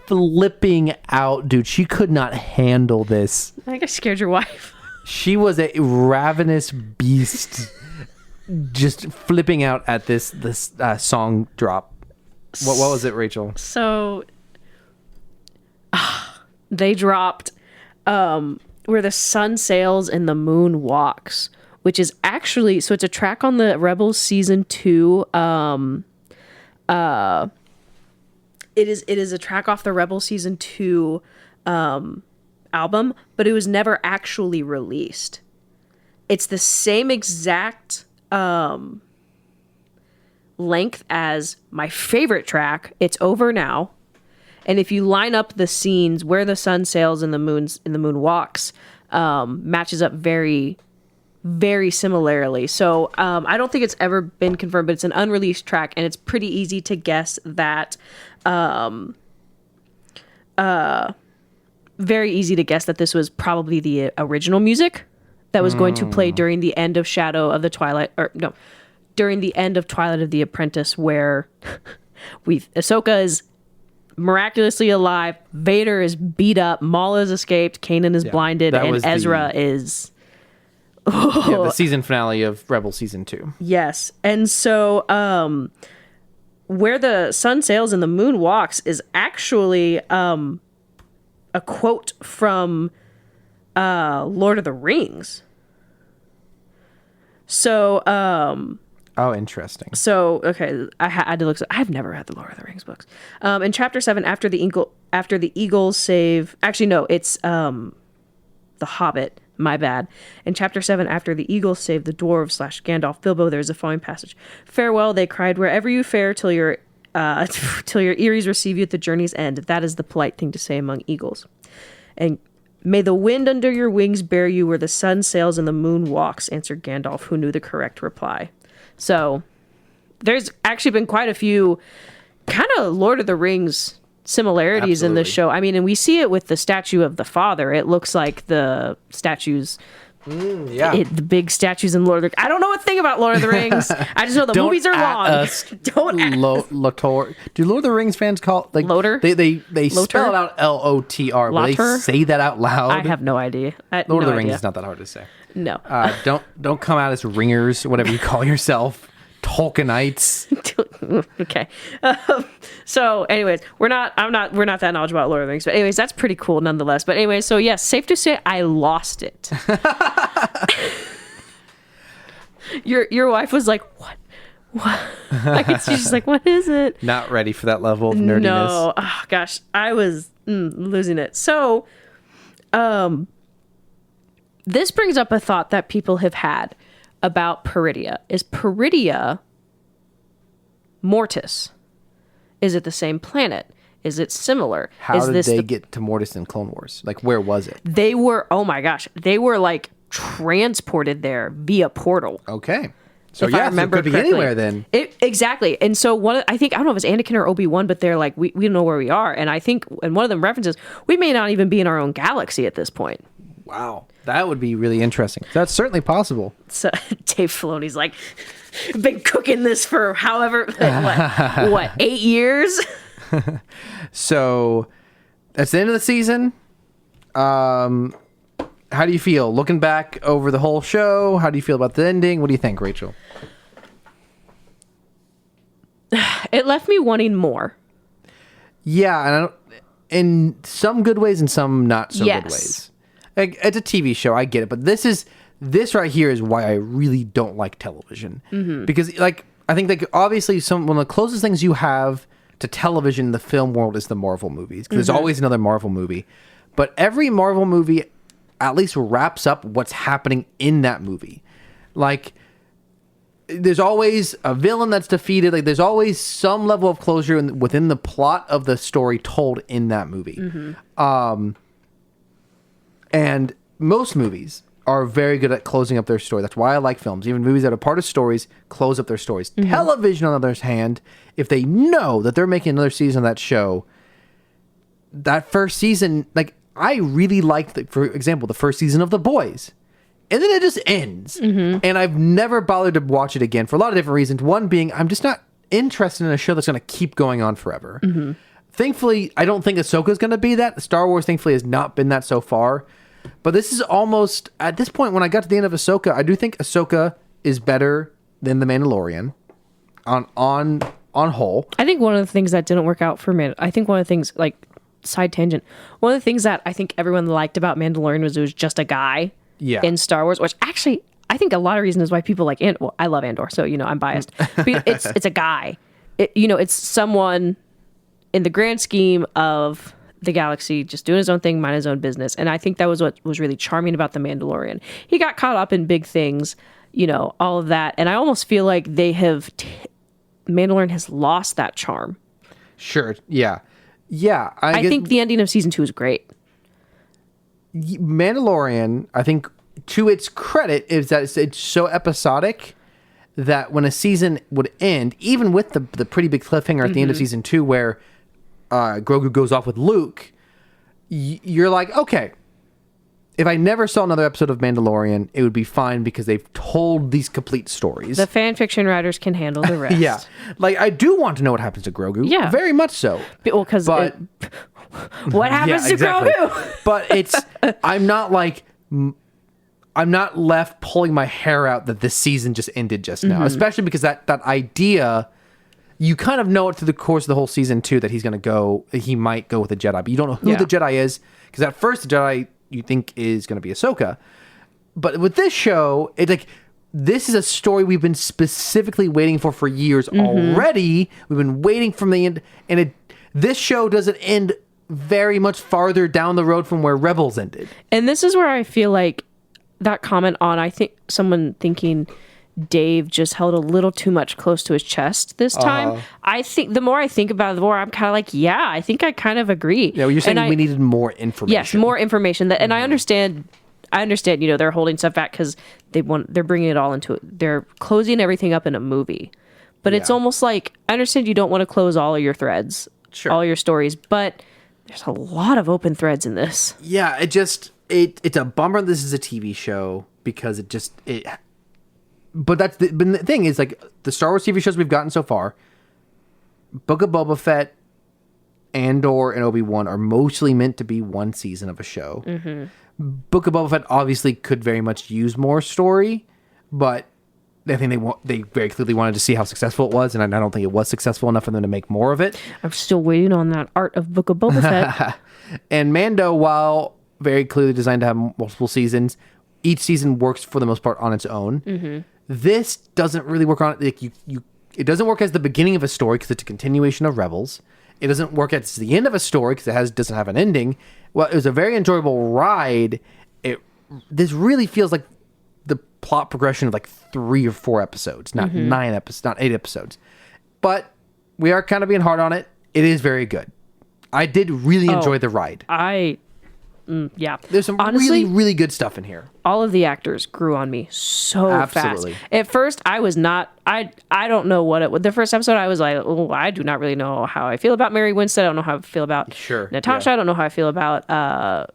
flipping out, dude. She could not handle this. I think I scared your wife. She was a ravenous beast, just flipping out at this song drop. What was it, Rachel? So they dropped where the sun sails and the moon walks, which is actually, so it's a track on the Rebels season 2. It is a track off the Rebels season 2 album, but it was never actually released. It's the same exact length as my favorite track, It's Over Now. And if you line up the scenes where the sun sails and the moon walks, matches up very, very similarly. So I don't think it's ever been confirmed, but it's an unreleased track, and it's pretty easy to guess that. Very easy to guess that this was probably the original music that was going to play during the end of during the end of Twilight of the Apprentice, where Ahsoka is miraculously alive, Vader is beat up, Maul has escaped, Kanan is blinded, and Ezra is the season finale of Rebel season 2. Yes. And so where the sun sails and the moon walks is actually a quote from Lord of the Rings. So oh, interesting. So, okay, I had to look. I've never had the Lord of the Rings books. In Chapter 7, after the Eagles save... Actually, no, it's The Hobbit. My bad. In Chapter 7, after the Eagles save the dwarves / Gandalf Bilbo, there's a following passage. Farewell, they cried, wherever you fare till your Eries receive you at the journey's end. That is the polite thing to say among eagles. And may the wind under your wings bear you where the sun sails and the moon walks, answered Gandalf, who knew the correct reply. So there's actually been quite a few kind of Lord of the Rings similarities in this show. I mean, and we see it with the statue of the father. It looks like the statues, the big statues in Lord of the Rings. I don't know a thing about Lord of the Rings. I just know the movies are long. Don't Lotor. Do Lord of the Rings fans call it like Loter? They spell it out Lotr, but they say that out loud. I have no idea. Lord of the Rings is not that hard to say. No. Don't come out as ringers, whatever you call yourself. Tolkienites. Okay. So anyways, we're not that knowledgeable about Lord of the Rings, but anyways, that's pretty cool nonetheless. But anyways, so yes, safe to say I lost it. Your wife was like, what? She's just like, what is it? Not ready for that level of nerdiness. No. Oh, gosh, I was losing it. So, this brings up a thought that people have had about Peridia. Is Peridia Mortis? Is it the same planet? Is it similar? How did they get to Mortis in Clone Wars? Like, where was it? They were, oh my gosh, they were like transported there via portal. Okay. So if I remember it could be anywhere then. Exactly. And so I don't know if it's Anakin or Obi-Wan, but they're like, we don't know where we are. And I think, and one of them references, we may not even be in our own galaxy at this point. Wow. That would be really interesting. That's certainly possible. So Dave Filoni's like, been cooking this for however, what 8 years? So that's the end of the season. How do you feel looking back over the whole show? How do you feel about the ending? What do you think, Rachel? It left me wanting more. Yeah, and in some good ways and some not so good ways. Like, it's a TV show, I get it, but this right here is why I really don't like television. Mm-hmm. Because, like, I think that obviously one of the closest things you have to television in the film world is the Marvel movies. Because there's always another Marvel movie. but every Marvel movie at least wraps up what's happening in that movie. Like, there's always a villain that's defeated. Like, there's always some level of closure within the plot of the story told in that movie. And most movies are very good at closing up their story. That's why I like films. Even movies that are part of stories close up their stories. Television, on the other hand, if they know that they're making another season of that show, that first season, like, I really liked, for example, the first season of The Boys. And then it just ends. And I've never bothered to watch it again for a lot of different reasons. One being, I'm just not interested in a show that's going to keep going on forever. Thankfully, I don't think Ahsoka is going to be that. Star Wars, thankfully, has not been that so far. But this is almost, at this point, when I got to the end of Ahsoka, I do think Ahsoka is better than The Mandalorian on whole. I think one of the things that didn't work out for me, I think one of the things, like, side tangent, one of the things that I think everyone liked about Mandalorian was it was just a guy in Star Wars, which actually, I think a lot of reasons why people like Andor. Well, I love Andor, so, you know, I'm biased. But it's a guy. It's someone in the grand scheme of the galaxy, just doing his own thing, mind his own business. And I think that was what was really charming about The Mandalorian. He got caught up in big things, you know, all of that. And I almost feel like they have, Mandalorian has lost that charm. Sure. Yeah. Yeah. I think the ending of season 2 is great. Mandalorian, I think, to its credit, is that it's so episodic that when a season would end, even with the pretty big cliffhanger at the end of season 2 where Grogu goes off with Luke, you're like, okay, if I never saw another episode of Mandalorian, it would be fine because they've told these complete stories. The fan fiction writers can handle the rest. Yeah. Like, I do want to know what happens to Grogu. Yeah. Very much so. Well, because what happens to Grogu? But I'm not left pulling my hair out that this season just ended just now, especially because that idea, you kind of know it through the course of the whole season too, that he might go with a Jedi, but you don't know who the Jedi is, because at first the Jedi you think is going to be Ahsoka. But with this show, it's like, this is a story we've been specifically waiting for years already. We've been waiting from the end, and this show doesn't end very much farther down the road from where Rebels ended. And this is where I feel like that comment on, I think someone thinking Dave just held a little too much close to his chest this time. I think the more I think about it, the more I'm kind of like, yeah, I think I kind of agree. Yeah, well, you're saying we needed more information. Yes, more information. And I understand, you know, they're holding stuff back because they're bringing it all into it. They're closing everything up in a movie. But it's almost like, I understand you don't want to close all of your threads, all your stories, but there's a lot of open threads in this. Yeah, it's a bummer this is a TV show because but that's the thing is, like, the Star Wars TV shows we've gotten so far, Book of Boba Fett, Andor, and Obi-Wan are mostly meant to be one season of a show. Book of Boba Fett obviously could very much use more story, but I think they very clearly wanted to see how successful it was, and I don't think it was successful enough for them to make more of it. I'm still waiting on that art of Book of Boba Fett. And Mando, while very clearly designed to have multiple seasons, each season works for the most part on its own. This doesn't really work on it. Like, it doesn't work as the beginning of a story because it's a continuation of Rebels. It doesn't work as the end of a story because it doesn't have an ending. Well, it was a very enjoyable ride. This really feels like the plot progression of like 3 or 4 episodes, not 9 episodes, not 8 episodes. But we are kind of being hard on it. It is very good. I did really enjoy the ride. Yeah. There's some really, really good stuff in here. All of the actors grew on me so fast. At first, I was not, I don't know the first episode, I was like, oh, I do not really know how I feel about Mary Winstead. I don't know how I feel about Natasha. I don't know how I feel about, I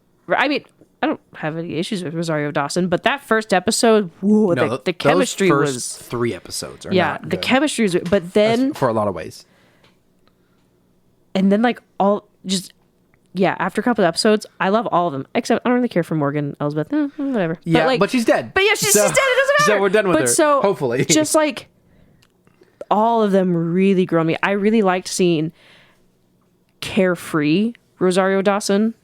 don't have any issues with Rosario Dawson, but that first episode, the chemistry those first was 3 episodes are not good. The chemistry was, but then for a lot of ways. And then after a couple of episodes, I love all of them. Except I don't really care for Morgan Elsbeth. Whatever. Yeah, but she's dead. But yeah, she's dead. It doesn't matter. So we're done with her. So hopefully, just like all of them really grew on me. I really liked seeing carefree Rosario Dawson,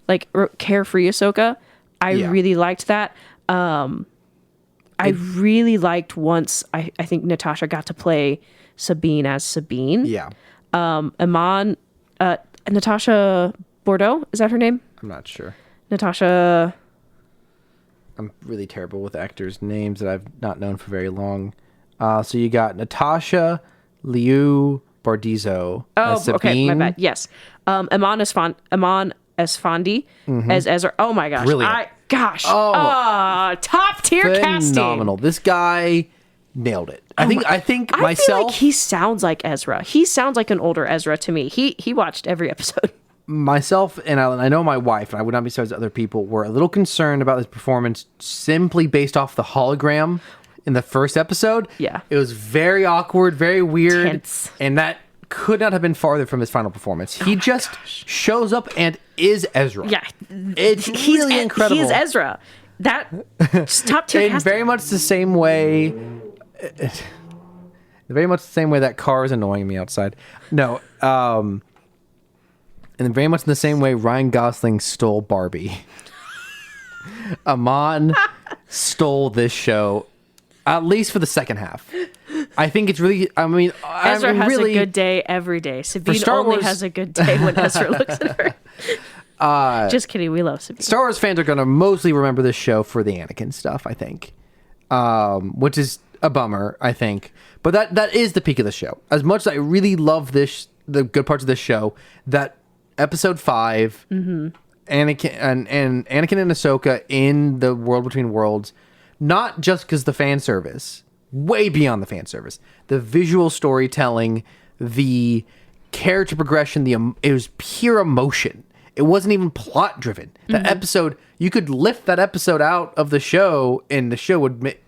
like carefree Ahsoka. I really liked that. I really liked once I think Natasha got to play Sabine as Sabine. Yeah. Natasha Bordeaux, is that her name? I'm not sure. Natasha. I'm really terrible with actors' names that I've not known for very long. So you got Natasha Liu Bardizzo as Sabine. Okay, my bad. Yes. Amon Esfandi as Ezra. Oh my gosh. Brilliant. Top tier casting. Phenomenal. This guy nailed it. I think I feel like he sounds like Ezra. He sounds like an older Ezra to me. He watched every episode. Myself and I know my wife, and I would not be surprised if other people were a little concerned about his performance simply based off the hologram in the first episode. Yeah. It was very awkward, very weird. Tense. And that could not have been farther from his final performance. He just shows up and is Ezra. Yeah. It's really incredible. He's Ezra. That's top tier In casting. very much the same way... very much the same way that car is annoying me outside. No, and very much in the same way Ryan Gosling stole Barbie. Amon stole this show, at least for the second half. I think it's really, Ezra has a good day every day. Sabine only has a good day when Ezra looks at her. Just kidding, we love Sabine. Star Wars fans are going to mostly remember this show for the Anakin stuff, I think. Which is a bummer, I think. But that is the peak of the show. As much as I really love the good parts of this show, that episode 5, Anakin and Ahsoka in the world between worlds, not just because the fan service, way beyond the fan service, the visual storytelling, the character progression, it was pure emotion. It wasn't even plot driven. That episode, you could lift that episode out of the show and the show would make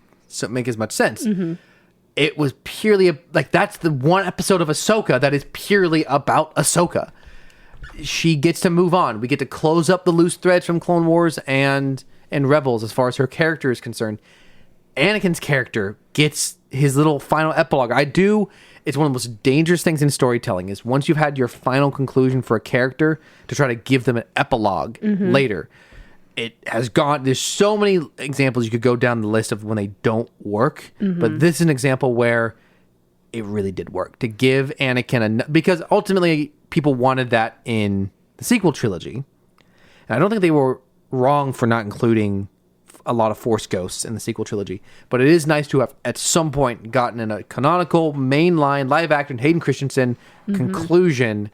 as much sense. It was purely that's the one episode of Ahsoka that is purely about Ahsoka. She gets to move on. We get to close up the loose threads from Clone Wars and Rebels as far as her character is concerned. Anakin's character gets his little final epilogue. It's one of the most dangerous things in storytelling is once you've had your final conclusion for a character to try to give them an epilogue later. It has gone, there's so many examples you could go down the list of when they don't work, but this is an example where it really did work to give Anakin because ultimately people wanted that in the sequel trilogy. And I don't think they were wrong for not including a lot of Force ghosts in the sequel trilogy, but it is nice to have at some point gotten in a canonical mainline live action Hayden Christensen conclusion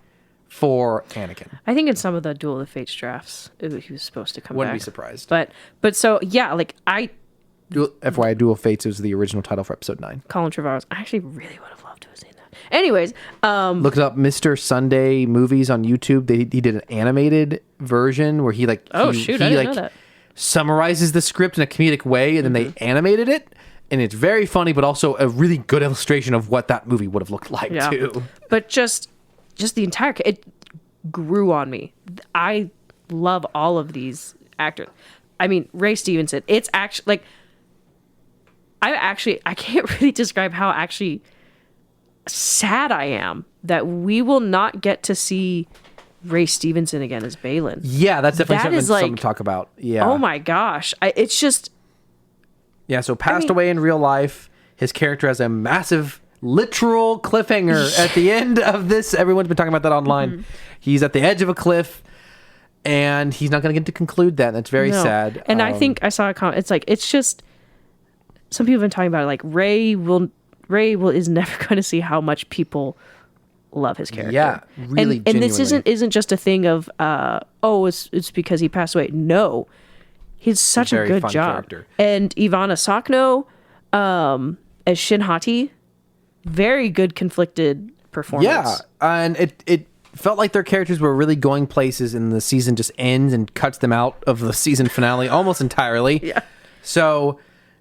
for Anakin. I think in some of the Duel of the Fates drafts, he was supposed to come Wouldn't back. be surprised. But so, yeah, FYI, Duel of Fates was the original title for episode 9. Colin Trevorrow, I actually really would have loved to have seen that. Anyways, look up Mr. Sunday movies on YouTube. He did an animated version where he I didn't know that. Summarizes the script in a comedic way, and then they animated it, and it's very funny, but also a really good illustration of what that movie would have looked like too. But just the entire it grew on me. I love all of these actors. I mean, Ray Stevenson. It's actually I can't really describe how actually sad I am that we will not get to see Ray Stevenson again as Balin. Yeah, that's definitely something to talk about. Yeah. Oh my gosh. It's just... Yeah, so passed away in real life. His character has a massive literal cliffhanger at the end of this. Everyone's been talking about that online. He's at the edge of a cliff, and he's not going to get to conclude that. That's very sad. And I think I saw a comment. It's like, it's just... Some people have been talking about it, like Ray is never going to see how much people love his character. Yeah, really. And this isn't just a thing of it's because he passed away. No, he's such a good job. Character. And Ivana Sakno as Shin Hati, very good conflicted performance. Yeah, and it felt like their characters were really going places, and the season just ends and cuts them out of the season finale almost entirely. Yeah. So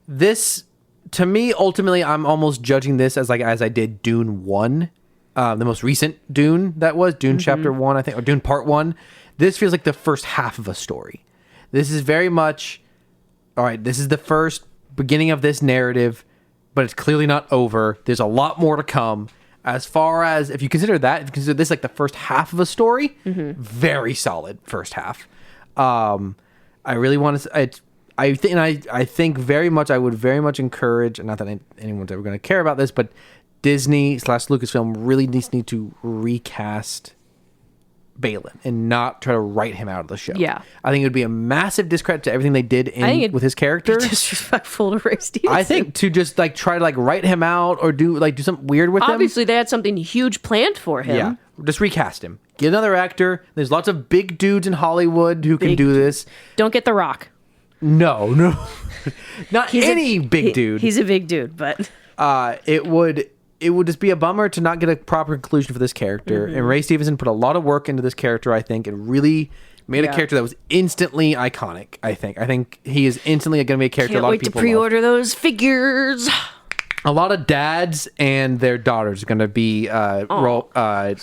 this, to me, ultimately, I'm almost judging this as I did Dune 1. The most recent Dune that was Dune Chapter 1, I think, or Dune Part 1. This feels like the first half of a story. This is very much, all right, this is the first beginning of this narrative, but it's clearly not over. There's a lot more to come. As far as, if you consider this like the first half of a story, very solid first half. I really want to, I think very much, I would very much encourage, and not that anyone's ever going to care about this, but Disney / Lucasfilm really need to recast Balin and not try to write him out of the show. Yeah. I think it would be a massive discredit to everything they did with his character. Disrespectful to Ray Stevenson. I think to just like try to like write him out or do something weird with him. Obviously, they had something huge planned for him. Yeah, just recast him. Get another actor. There's lots of big dudes in Hollywood who can do this. Don't get The Rock. No, not any big dude. He's a big dude, but it would just be a bummer to not get a proper conclusion for this character. And Ray Stevenson put a lot of work into this character, I think, and really made a character that was instantly iconic. I think he is instantly going to be a character can't a lot wait of people to pre-order those figures. A lot of dads and their daughters are going to be cosplaying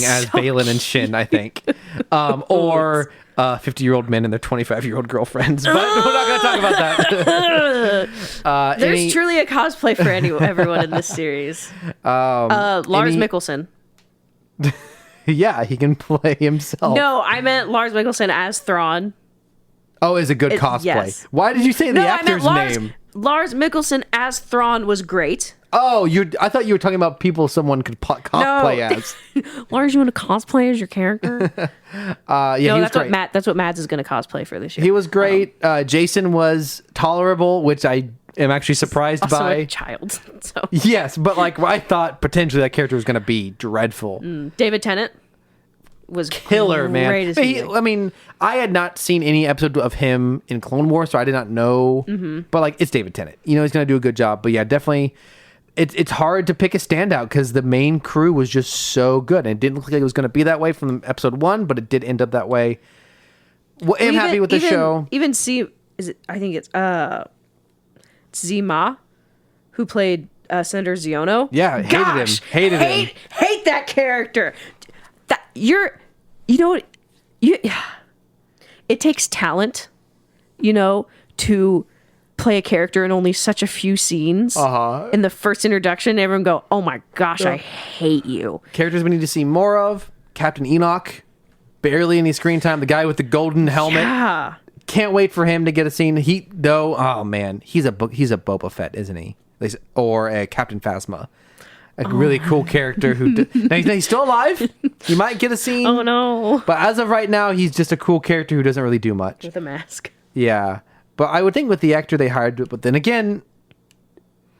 as so Balin and Shin, I think, or 50-year-old men and their 25-year-old girlfriends. But we're not going to talk about that. There's truly a cosplay for everyone in this series. Lars Mikkelsen. Yeah, he can play himself. No, I meant Lars Mikkelsen as Thrawn. Oh, is a good cosplay. Yes. Why did you say the actor's name? Lars Mikkelsen as Thrawn was great. Oh, I thought you were talking about people someone could cosplay as. Lars, you want to cosplay as your character? Yeah, he was great. That's what Mads is going to cosplay for this year. He was great. Jason was tolerable, which I am actually surprised also by. A child. So. Yes, but like I thought potentially that character was going to be dreadful. David Tennant was killer, man. I mean, I had not seen any episode of him in Clone Wars, so I did not know. But like, it's David Tennant. You know, he's going to do a good job. But yeah, definitely, it's hard to pick a standout because the main crew was just so good, and it didn't look like it was going to be that way from episode 1, but it did end up that way. Well, I'm happy with the show. Even I think it's Zima, who played Senator Ziono. Yeah, hated him. Hate that character. It takes talent, to play a character in only such a few scenes. In the first introduction, everyone go, "Oh my gosh, I hate you." Characters we need to see more of: Captain Enoch, barely any screen time. The guy with the golden helmet. Yeah. Can't wait for him to get a scene. Oh man, he's a Boba Fett, isn't he? Or a Captain Phasma. A really cool character who now he's still alive. He might get a scene. Oh no! But as of right now, he's just a cool character who doesn't really do much with a mask. Yeah, but I would think with the actor they hired, but then again,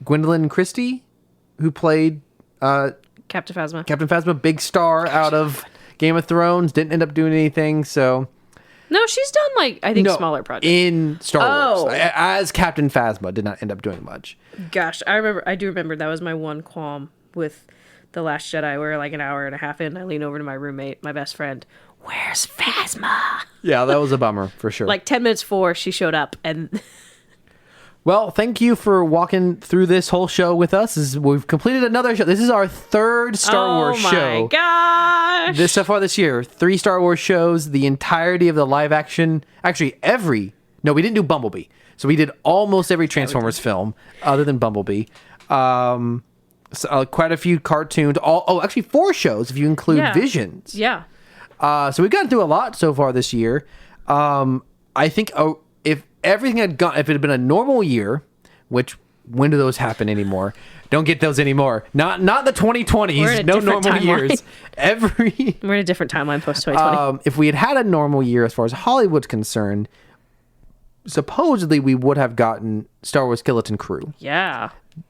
Gwendolyn Christie, who played Captain Phasma. Captain Phasma, big star out of Game of Thrones, didn't end up doing anything. So no, she's done I think smaller projects in Star Wars as Captain Phasma. Did not end up doing much. Gosh, I do remember that was my one qualm with The Last Jedi. We're like an hour and a half in. I lean over to my roommate, my best friend. Where's Phasma? Yeah, that was a bummer for sure. Like 10 minutes before she showed up, and well, thank you for walking through this whole show with us. We've completed another show. This is our third Star Wars show. Oh my gosh! So far this year, 3 Star Wars shows, the entirety of the live action. Actually, no, we didn't do Bumblebee. So we did almost every Transformers film other than Bumblebee. Quite a few cartoons. Actually 4 shows if you include Visions. Yeah. So we've gotten through a lot so far this year. I think if everything if it had been a normal year, which when do those happen anymore? Don't get those anymore. Not the 2020s. No normal years. We're in a different timeline post 2020. If we had a normal year as far as Hollywood's concerned, supposedly we would have gotten Star Wars Skeleton Crew. Yeah.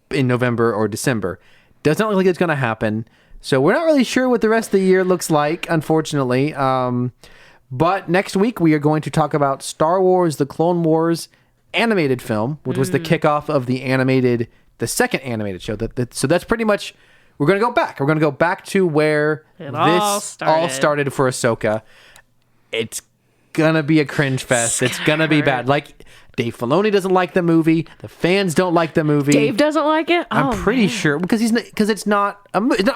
In November or December. Does not look like it's going to happen. So we're not really sure what the rest of the year looks like, unfortunately. But next week we are going to talk about Star Wars: The Clone Wars animated film, which was the kickoff of the second animated show. So that's pretty much, we're going to go back. We're going to go back to where this all started for Ahsoka. It's going to be a cringe fest. It's going to be bad. Like, Dave Filoni doesn't like the movie. The fans don't like the movie. Dave doesn't like it? I'm pretty sure because it's not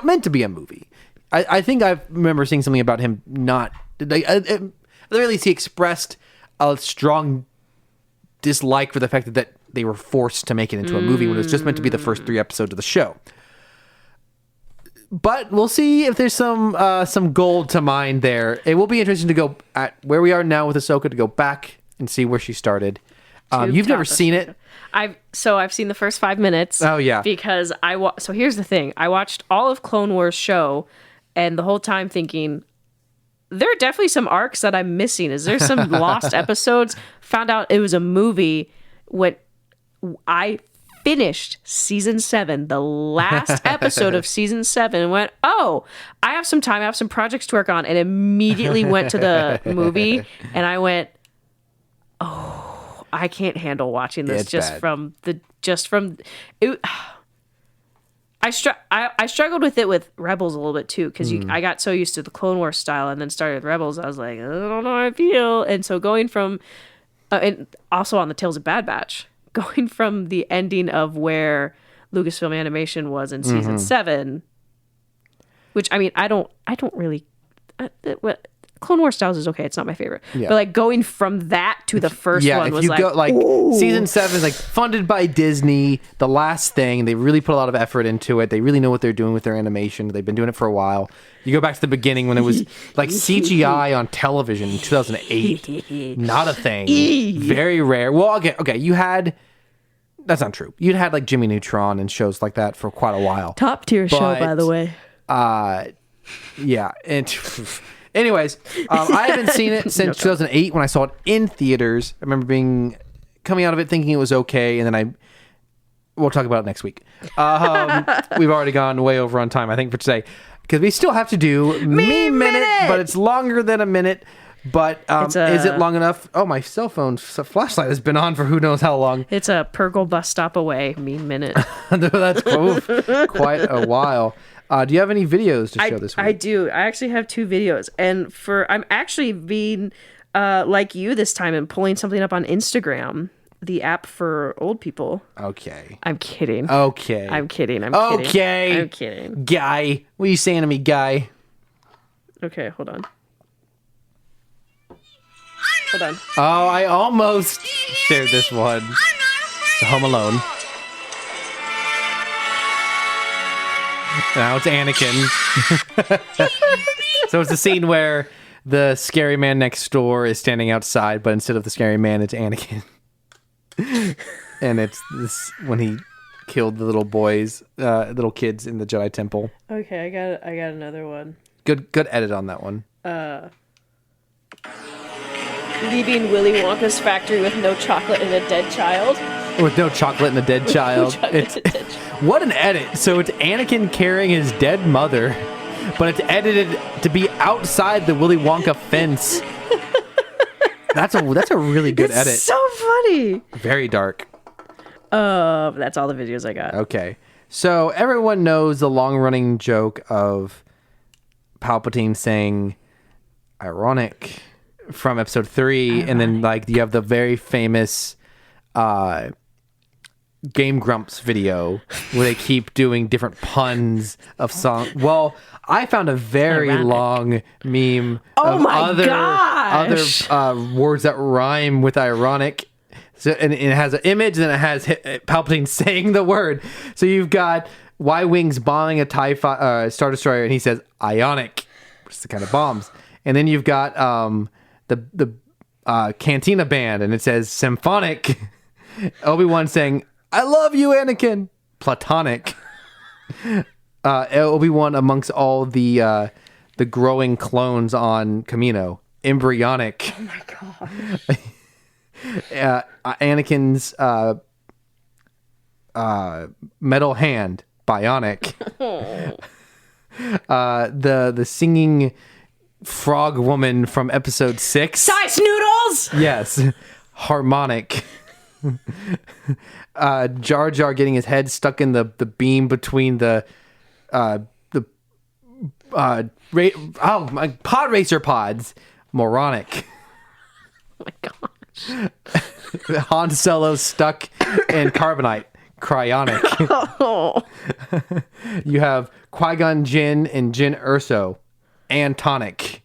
meant to be a movie. I think I remember seeing something about him not. At the very least, he expressed a strong dislike for the fact that they were forced to make it into a movie when it was just meant to be the first 3 episodes of the show. But we'll see if there's some gold to mine there. It will be interesting to go at where we are now with Ahsoka, to go back and see where she started. You've never seen it. I've seen the first 5 minutes. Oh yeah. Because so here's the thing. I watched all of Clone Wars show, and the whole time thinking, there are definitely some arcs that I'm missing. Is there some lost episodes? Found out it was a movie when I finished season 7, the last episode of season 7, and went, oh, I have some time, I have some projects to work on, and immediately went to the movie, and I went, oh, I can't handle watching this I struggled with it with Rebels a little bit too, because I got so used to the Clone Wars style, and then started with Rebels. I was like, I don't know how I feel, and so going from, and also on the Tales of Bad Batch, going from the ending of where Lucasfilm Animation was in season 7, which I mean, I don't really. Clone Wars styles is okay. It's not my favorite, but like going from that to the first one was like, season 7 is like funded by Disney. The last thing, they really put a lot of effort into it. They really know what they're doing with their animation. They've been doing it for a while. You go back to the beginning when it was like CGI on television in 2008. Not a thing. Very rare. Well, okay. You had. That's not true. You'd had like Jimmy Neutron and shows like that for quite a while. Top tier show, by the way. Yeah. And anyways, I haven't seen it since 2008 when I saw it in theaters. I remember coming out of it thinking it was okay, and then we'll talk about it next week. We've already gone way over on time, I think, for today, because we still have to do Meme Minute, but it's longer than a minute. But is it long enough? Oh, my cell phone flashlight has been on for who knows how long. It's a Purgle bus stop away. Meme Minute. That's quite a while. Do you have any videos to show this week? I do. I actually have 2 videos. And I'm actually being like you this time and pulling something up on Instagram, the app for old people. Okay. I'm kidding. Okay. I'm kidding. Okay. I'm kidding. Guy. What are you saying to me, guy? Okay, hold on. Hold on. Oh, I almost shared this one. It's Home Alone. Now it's Anakin. So it's the scene where the scary man next door is standing outside, but instead of the scary man, it's Anakin. And it's this when he killed the little kids in the Jedi Temple. Okay, I got another one. Good edit on that one. Leaving Willy Wonka's factory with no chocolate and a dead child. With no chocolate and a dead child. What an edit. So it's Anakin carrying his dead mother, but it's edited to be outside the Willy Wonka fence. That's a really good edit. It's so funny. Very dark. That's all the videos I got. Okay. So everyone knows the long-running joke of Palpatine saying ironic from episode 3, and then like you have the very famous Game Grumps video where they keep doing different puns of song. Well, I found a very long meme of other words that rhyme with ironic. So, and it has an image, and it has Palpatine saying the word. So you've got Y-Wings bombing a Star Destroyer, and he says ionic, which is the kind of bombs. And then you've got the Cantina Band, and it says symphonic. Obi-Wan saying, I love you, Anakin. Platonic. Obi-Wan amongst all the growing clones on Kamino. Embryonic. Oh my god. Anakin's metal hand. Bionic. The singing frog woman from episode 6. Size noodles! Yes. Harmonic. Jar Jar getting his head stuck in the beam between the pod racer pods. Moronic. Oh my gosh. Han Solo stuck in carbonite. Cryonic. Oh. You have Qui-Gon Jinn and Jyn Erso. Antonic.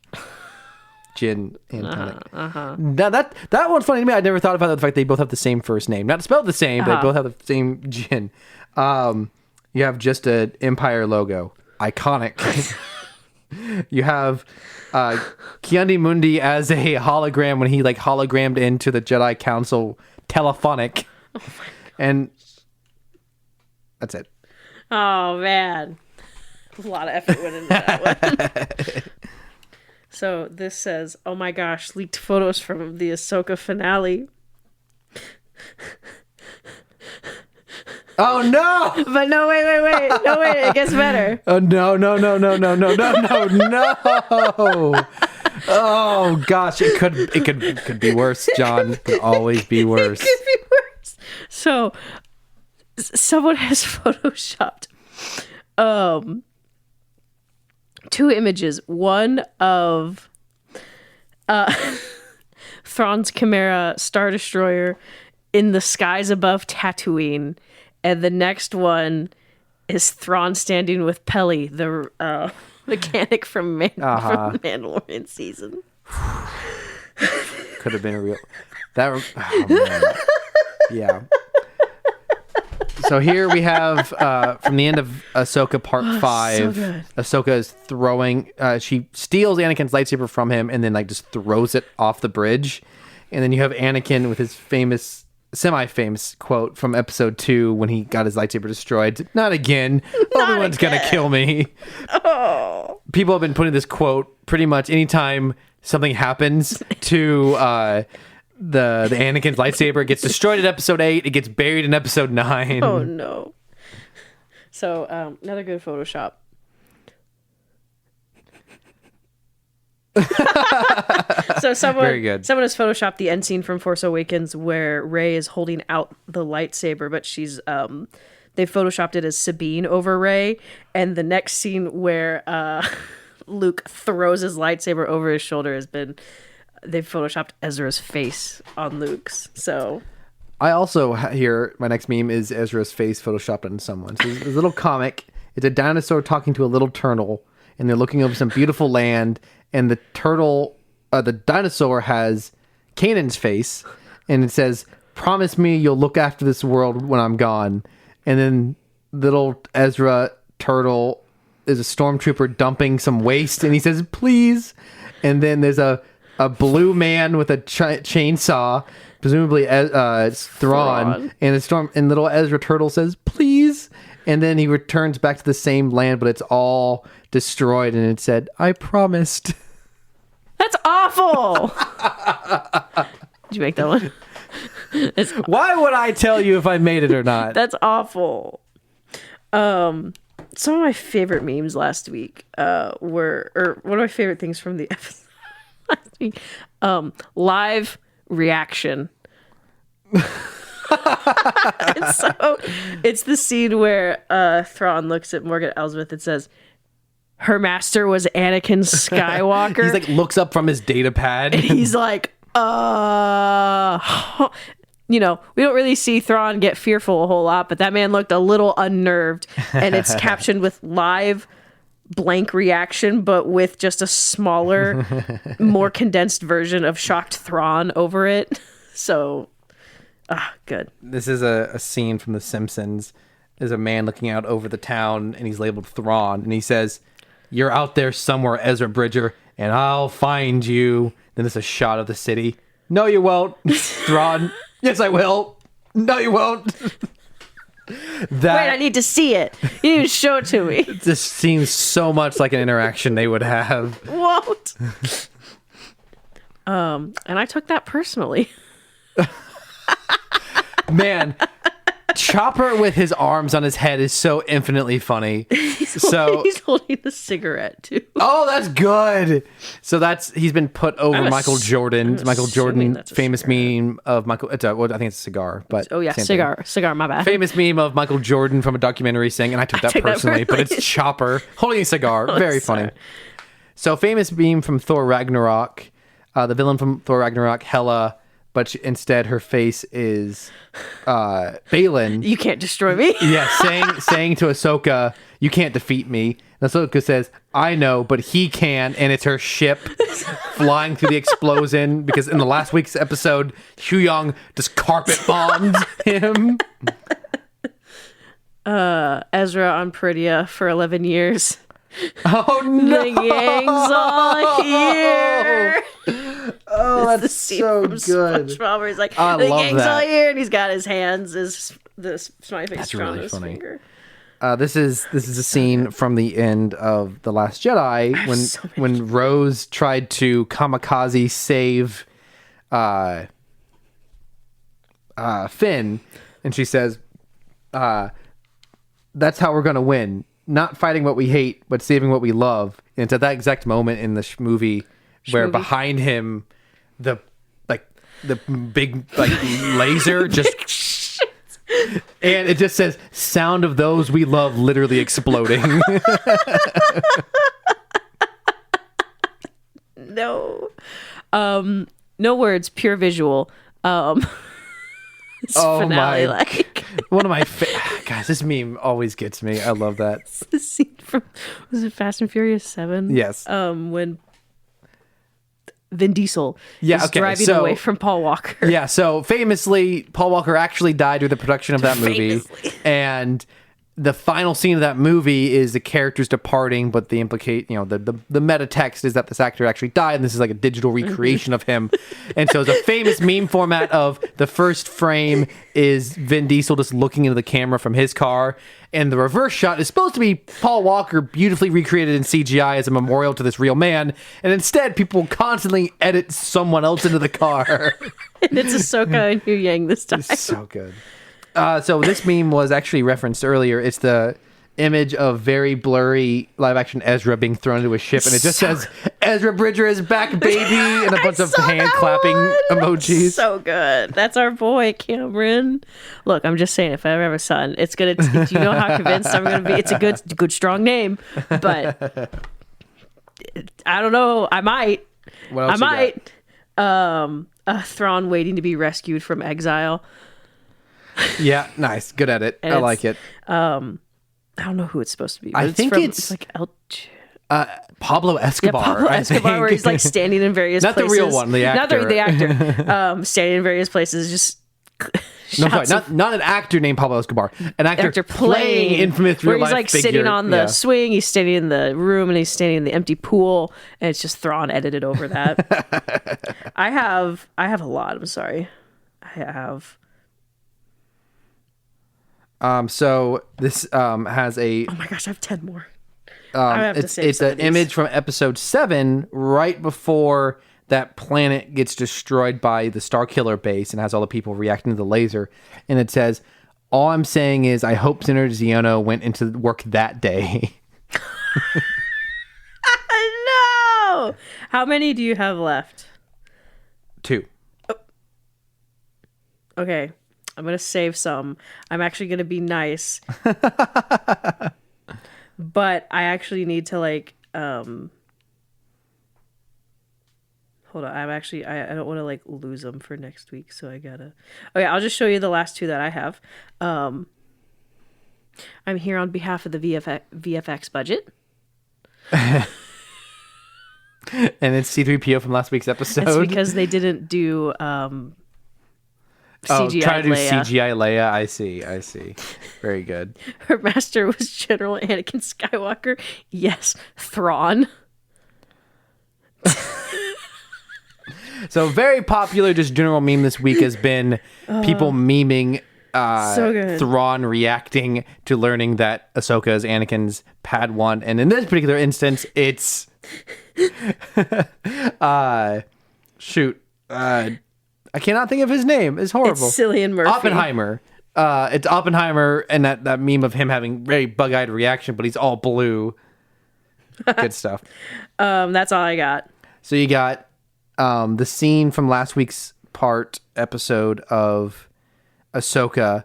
Jyn Antonic. Now that one's funny to me. I never thought about the fact they both have the same first name. Not spelled the same, but they both have the same Jin. You have just an Empire logo. Iconic. You have Kiandi Mundi as a hologram when he like hologrammed into the Jedi Council. Telephonic. Oh my God. And that's it. Oh man. A lot of effort went into that one. So this says, "Oh my gosh, leaked photos from the Ahsoka finale." Oh no! But no, wait, it gets better. Oh no! Oh gosh, it could be worse, John. It could always be worse. It could be worse. So someone has photoshopped two images. One of Thrawn's Chimera Star Destroyer in the skies above Tatooine, and the next one is Thrawn standing with Peli, the mechanic from the Mandalorian season. Could have been a real. Oh, man. Yeah. So here we have from the end of Ahsoka Part 5. So Ahsoka is throwing. She steals Anakin's lightsaber from him and then like just throws it off the bridge. And then you have Anakin with his famous, semi-famous quote from Episode 2 when he got his lightsaber destroyed. Not again. Obi-Wan's gonna kill me. Oh. People have been putting this quote pretty much anytime something happens to the Anakin's lightsaber. It gets destroyed in Episode 8. It gets buried in Episode 9. Oh no. So another good Photoshop. So someone has photoshopped the end scene from Force Awakens where Rey is holding out the lightsaber, but she's they photoshopped it as Sabine over Rey, and the next scene where Luke throws his lightsaber over his shoulder they've photoshopped Ezra's face on Luke's. So I also here my next meme is Ezra's face photoshopped on someone. So there's a little comic. It's a dinosaur talking to a little turtle, and they're looking over some beautiful land. And the turtle, the dinosaur has Kanan's face, and it says, "Promise me you'll look after this world when I'm gone." And then little Ezra turtle is a stormtrooper dumping some waste, and he says, "Please." And then there's a blue man with a chainsaw, presumably it's Thrawn, and little Ezra turtle says, "Please." And then he returns back to the same land, but it's all destroyed, and it said, "I promised." That's awful. Did you make that one? Why would I tell you if I made it or not? That's awful. Some of my favorite memes last week were one of my favorite things from the episode last week. Live reaction. It's the scene where Thrawn looks at Morgan Elsbeth and says, "Her master was Anakin Skywalker." He's like looks up from his data pad. And he's like, we don't really see Thrawn get fearful a whole lot, but that man looked a little unnerved. And it's captioned with live blank reaction, but with just a smaller, more condensed version of shocked Thrawn over it. So, good. This is a scene from The Simpsons. There's a man looking out over the town, and he's labeled Thrawn, and he says, "You're out there somewhere, Ezra Bridger, and I'll find you." Then there's a shot of the city. "No, you won't." Thrawn, "Yes, I will." "No, you won't." Wait, I need to see it. You need to show it to me. It just seems so much like an interaction they would have. Won't. And I took that personally. Man, Chopper with his arms on his head is so infinitely funny. He's holding the cigarette too. Oh, that's good. So he's been put over Michael Jordan. Michael Jordan, famous meme of Michael. I think it's a cigar, but cigar. My bad. Famous meme of Michael Jordan from a documentary saying, and I took that personally, but it's Chopper holding a cigar. Very funny. So famous meme from Thor Ragnarok. The villain from Thor Ragnarok, Hela. But instead, her face is Balin. "You can't destroy me." Yeah, saying to Ahsoka, "You can't defeat me." And Ahsoka says, "I know, but he can." And it's her ship flying through the explosion because in the last week's episode, Huyong just carpet bombed him. Ezra on Pridia for 11 years. Oh no! The gang's all here. Oh, that's so good. SpongeBob where he's like, "The gang's all here," and he's got his hands, the smiley face on his finger. This is a scene from the end of The Last Jedi when Rose tried to kamikaze save Finn, and she says, "That's how we're gonna win. Not fighting what we hate, but saving what we love." And it's at that exact moment in the movie where behind him, the big laser just. And it just says, "Sound of those we love," literally exploding. No. No words, pure visual. Finale, one of my guys, this meme always gets me. I love that. It's the scene from, was it Fast and Furious 7? Yes. When Vin Diesel is driving away from Paul Walker. Yeah, so famously, Paul Walker actually died during the production of that movie. And the final scene of that movie is the characters departing, but the meta text is that this actor actually died, and this is like a digital recreation of him. And so it's a famous meme format of the first frame is Vin Diesel just looking into the camera from his car, and the reverse shot is supposed to be Paul Walker beautifully recreated in CGI as a memorial to this real man, and instead people constantly edit someone else into the car. And it's Ahsoka and Hu Yang this time. It's so good. So this meme was actually referenced earlier. It's the image of very blurry live-action Ezra being thrown into a ship, and it just says, "Ezra Bridger is back, baby," and a bunch of hand-clapping emojis. So good. That's our boy, Cameron. Look, I'm just saying, if I ever have a son, it's gonna. You know how convinced I'm gonna be. It's a good, strong name, but I don't know. I might. What else you got? A Thrawn waiting to be rescued from exile. Yeah, nice. Good at it. I like it. I don't know who it's supposed to be. I think it's like Pablo Escobar. Yeah, Pablo Escobar, where he's like standing in various not places. Not the real one, the actor. Not the actor. Standing in various places, just. No, sorry, not an actor named Pablo Escobar. An actor playing infamous real life figure. Where he's like sitting on the swing, he's standing in the room, and he's standing in the empty pool, and it's just Thrawn edited over that. I have a lot. I'm sorry. I have. So this has a. Oh my gosh, I have 10 more. I have to say it's an image from episode 7, right before that planet gets destroyed by the Starkiller base and has all the people reacting to the laser. And it says, "All I'm saying is I hope Senator Ziono went into work that day." No! How many do you have left? 2. Oh. Okay. I'm going to save some. I'm actually going to be nice. But I actually need to hold on. I don't want to lose them for next week, so I gotta. Okay, I'll just show you the last 2 that I have. I'm here on behalf of the VFX budget. And it's C-3PO from last week's episode. It's because they didn't do CGI trying to do Leia. CGI Leia. I see. Very good. Her master was General Anakin Skywalker. Yes, Thrawn. So very popular, just general meme this week has been people memeing so Thrawn reacting to learning that Ahsoka is Anakin's Padawan, and in this particular instance, it's I cannot think of his name. It's horrible. It's Cillian Murphy. Oppenheimer. It's Oppenheimer, and that meme of him having very bug-eyed reaction, but he's all blue. Good stuff. That's all I got. So you got the scene from last week's episode of Ahsoka,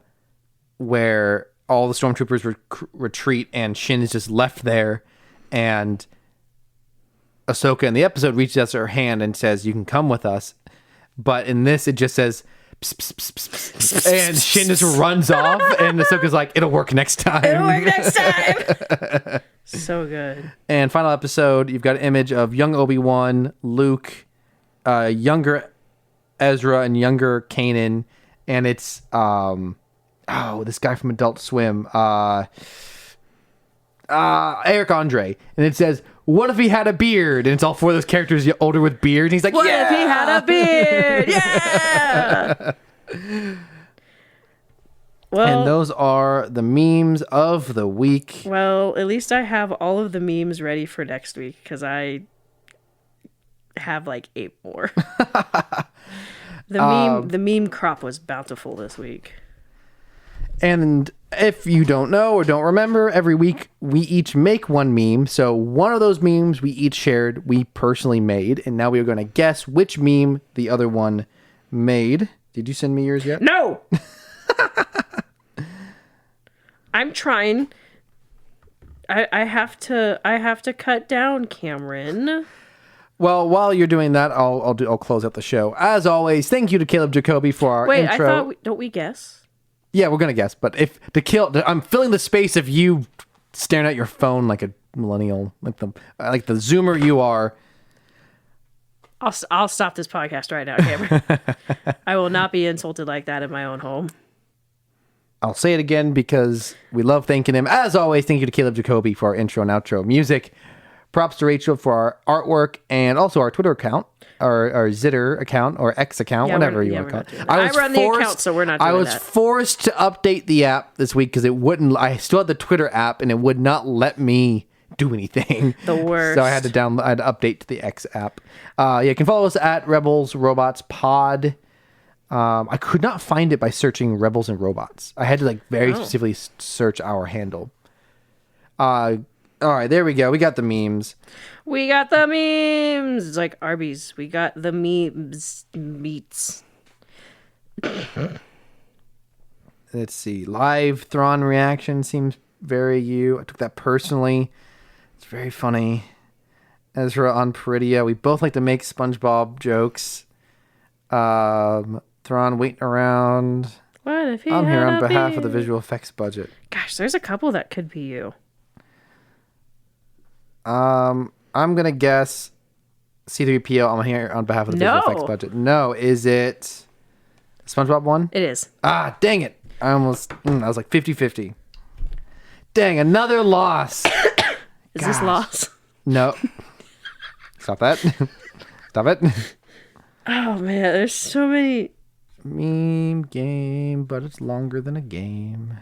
where all the stormtroopers retreat and Shin is just left there, and Ahsoka in the episode reaches out her hand and says, "You can come with us." But in this, it just says, pss, pss, pss, pss, pss, and Shin just runs off, and Ahsoka's like, "It'll work next time." It'll work next time. So good. And final episode, you've got an image of young Obi-Wan, Luke, younger Ezra, and younger Kanan, and it's this guy from Adult Swim, Eric Andre, and it says, "What if he had a beard?" And it's all 4 of those characters older with beard, and he's like, "What if he had a beard?" Yeah. Well, and those are the memes of the week. Well, at least I have all of the memes ready for next week because I have like 8 more. The meme crop was bountiful this week. And if you don't know or don't remember, every week we each make one meme. So one of those memes we each shared, we personally made. And now we are going to guess which meme the other one made. Did you send me yours yet? No! I'm trying. I have to cut down, Cameron. Well, while you're doing that, I'll close out the show. As always, thank you to Caleb Jacoby for our intro. I thought don't we guess? Yeah, we're gonna guess, but I'm filling the space of you staring at your phone like a millennial, like the zoomer you are. I'll stop this podcast right now, Cameron. I will not be insulted like that in my own home. I'll say it again because we love thanking him. As always, thank you to Caleb Jacoby for our intro and outro music. Props to Rachel for our artwork and also our Twitter account, our Zitter account or X account, whatever you want to call it. I run the account, so we're not doing that. I was forced to update the app this week because it wouldn't. I still had the Twitter app and it would not let me do anything. The worst. So I had to update to the X app. You can follow us at Rebels Robots Pod. I could not find it by searching Rebels and Robots. I had to very specifically search our handle. All right, there we go. We got the memes. We got the memes. It's like Arby's. We got the meats. Let's see. Live Thrawn reaction seems very you. I took that personally. It's very funny. Ezra on Peridia. We both like to make SpongeBob jokes. Thrawn waiting around. What if he I'm here on behalf beard? of the visual effects budget. Gosh, there's a couple that could be you. I'm gonna guess C-3PO. I'm here on behalf of the visual effects budget. No, is it SpongeBob one? It is. Ah, dang it! I was like 50-50. Dang, another loss. Is this loss? No. Stop that. Stop it. Oh man, there's so many. Meme game, but it's longer than a game.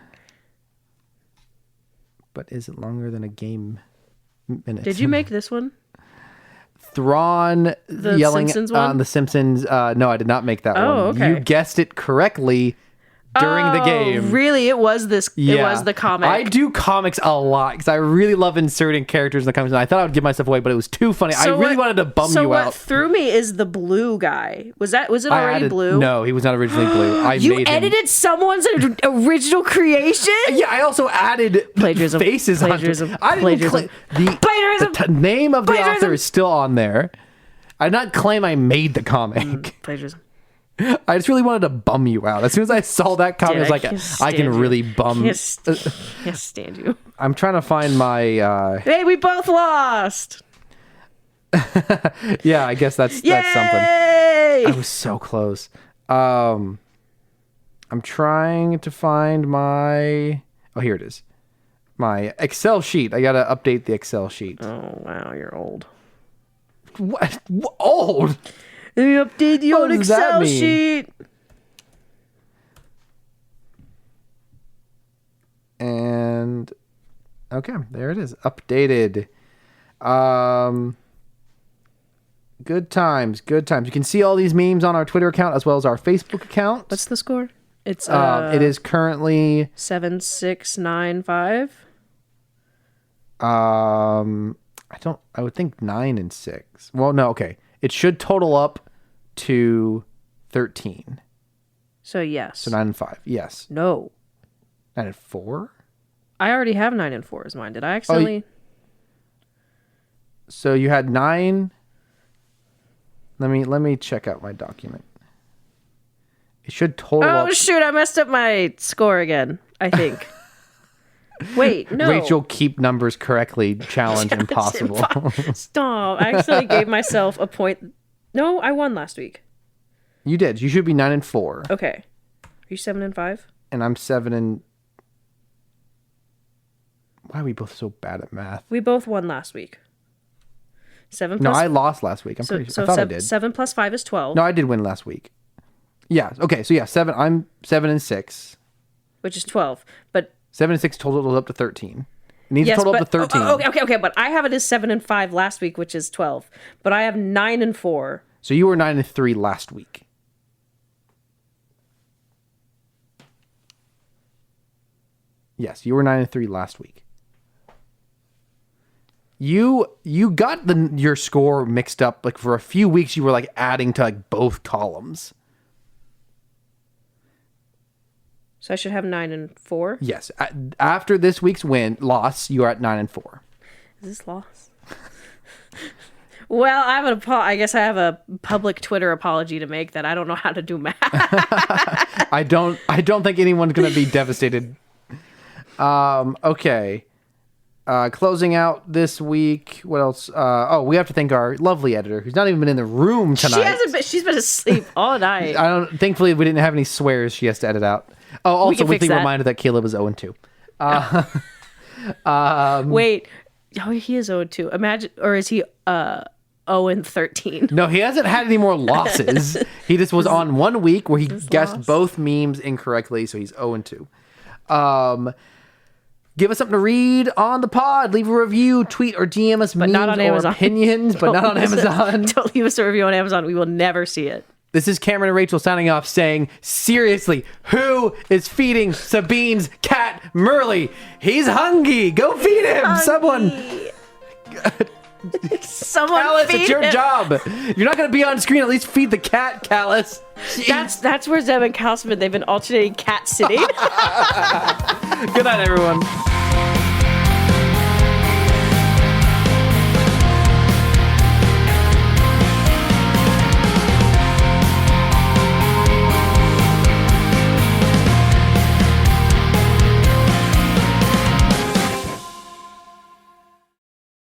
But is it longer than a game? Minutes. Did you make this one? Thrawn the yelling Simpsons one? on The Simpsons. No, I did not make that one. Okay. You guessed it correctly during the game. Really? It was this. Yeah. It was the comic. I do comics a lot because I really love inserting characters in the comics. And I thought I would give myself away, but it was too funny. I really wanted to bum you out. So what threw me is the blue guy. Was it already blue? No, he was not originally blue. You edited someone's original creation? Yeah, I also added plagiarism. Faces plagiarism. on. I didn't plagiarism. The name of the author is still on there. I did not claim I made the comic. Plagiarism. I just really wanted to bum you out. As soon as I saw that comic, I was like, I can really bum. Can't stand you. I'm trying to find my. Hey, we both lost. Yeah, I guess that's something. I was so close. I'm trying to find my. Oh, here it is. My Excel sheet. I gotta update the Excel sheet. Oh wow, you're old. What? Old? Let me update the old Excel sheet. And okay, there it is. Updated. Good times. You can see all these memes on our Twitter account as well as our Facebook account. What's the score? It's it is currently 7-6-9-5. I would think 9 and 6. Well, no, okay. It should total up to 13. So yes. So 9 and 5. Yes. No. 9 and 4? I already have 9 and 4 as mine. Did I accidentally? So you had 9. Let me check out my document. It should total up. Oh shoot, I messed up my score again, I think. Wait, no. Rachel, keep numbers correctly. Challenge impossible. Stop. I actually gave myself a point. No, I won last week. You did. You should be 9 and 4. Okay. Are you 7 and 5? And I'm 7 and... Why are we both so bad at math? We both won last week. 7 No, plus... I lost last week. I'm pretty sure. I thought I did. 7 plus 5 is 12. No, I did win last week. Yeah. Okay. So yeah, 7. I'm 7 and 6. which is 12. But 7 and 6 totaled up to 13. It needs to total up to 13. Okay. But I have it as 7 and 5 last week, which is 12. But I have 9 and 4. So you were 9 and 3 last week. Yes, you were 9 and 3 last week. You got your score mixed up. Like for a few weeks, you were like adding to like both columns. So I should have 9 and 4. Yes. After this week's loss, you are at 9 and 4. Is this loss? Well, I guess I have a public Twitter apology to make that I don't know how to do math. I don't think anyone's gonna be devastated. Okay. Closing out this week. What else? We have to thank our lovely editor, who's not even been in the room tonight. She's been asleep all night. Thankfully, we didn't have any swears she has to edit out. Oh, also, weekly reminder that Caleb is 0-2. Wait. Oh, he is 0-2. Imagine, or is he 0-13? No, he hasn't had any more losses. He just was on 1 week where he guessed both memes incorrectly, so he's 0-2. Give us something to read on the pod. Leave a review, tweet, or DM us memes not on or Amazon. opinions, but not on Amazon. Don't leave us a review on Amazon. We will never see it. This is Cameron and Rachel signing off saying, seriously, who is feeding Sabine's cat Merle? He's hungry. Go feed him. Someone. Callus, feed it's your him. job. You're not going to be on screen. At least feed the cat, Callus. That's where Zeb and Callus have been. They've been alternating cat sitting. Good night, everyone.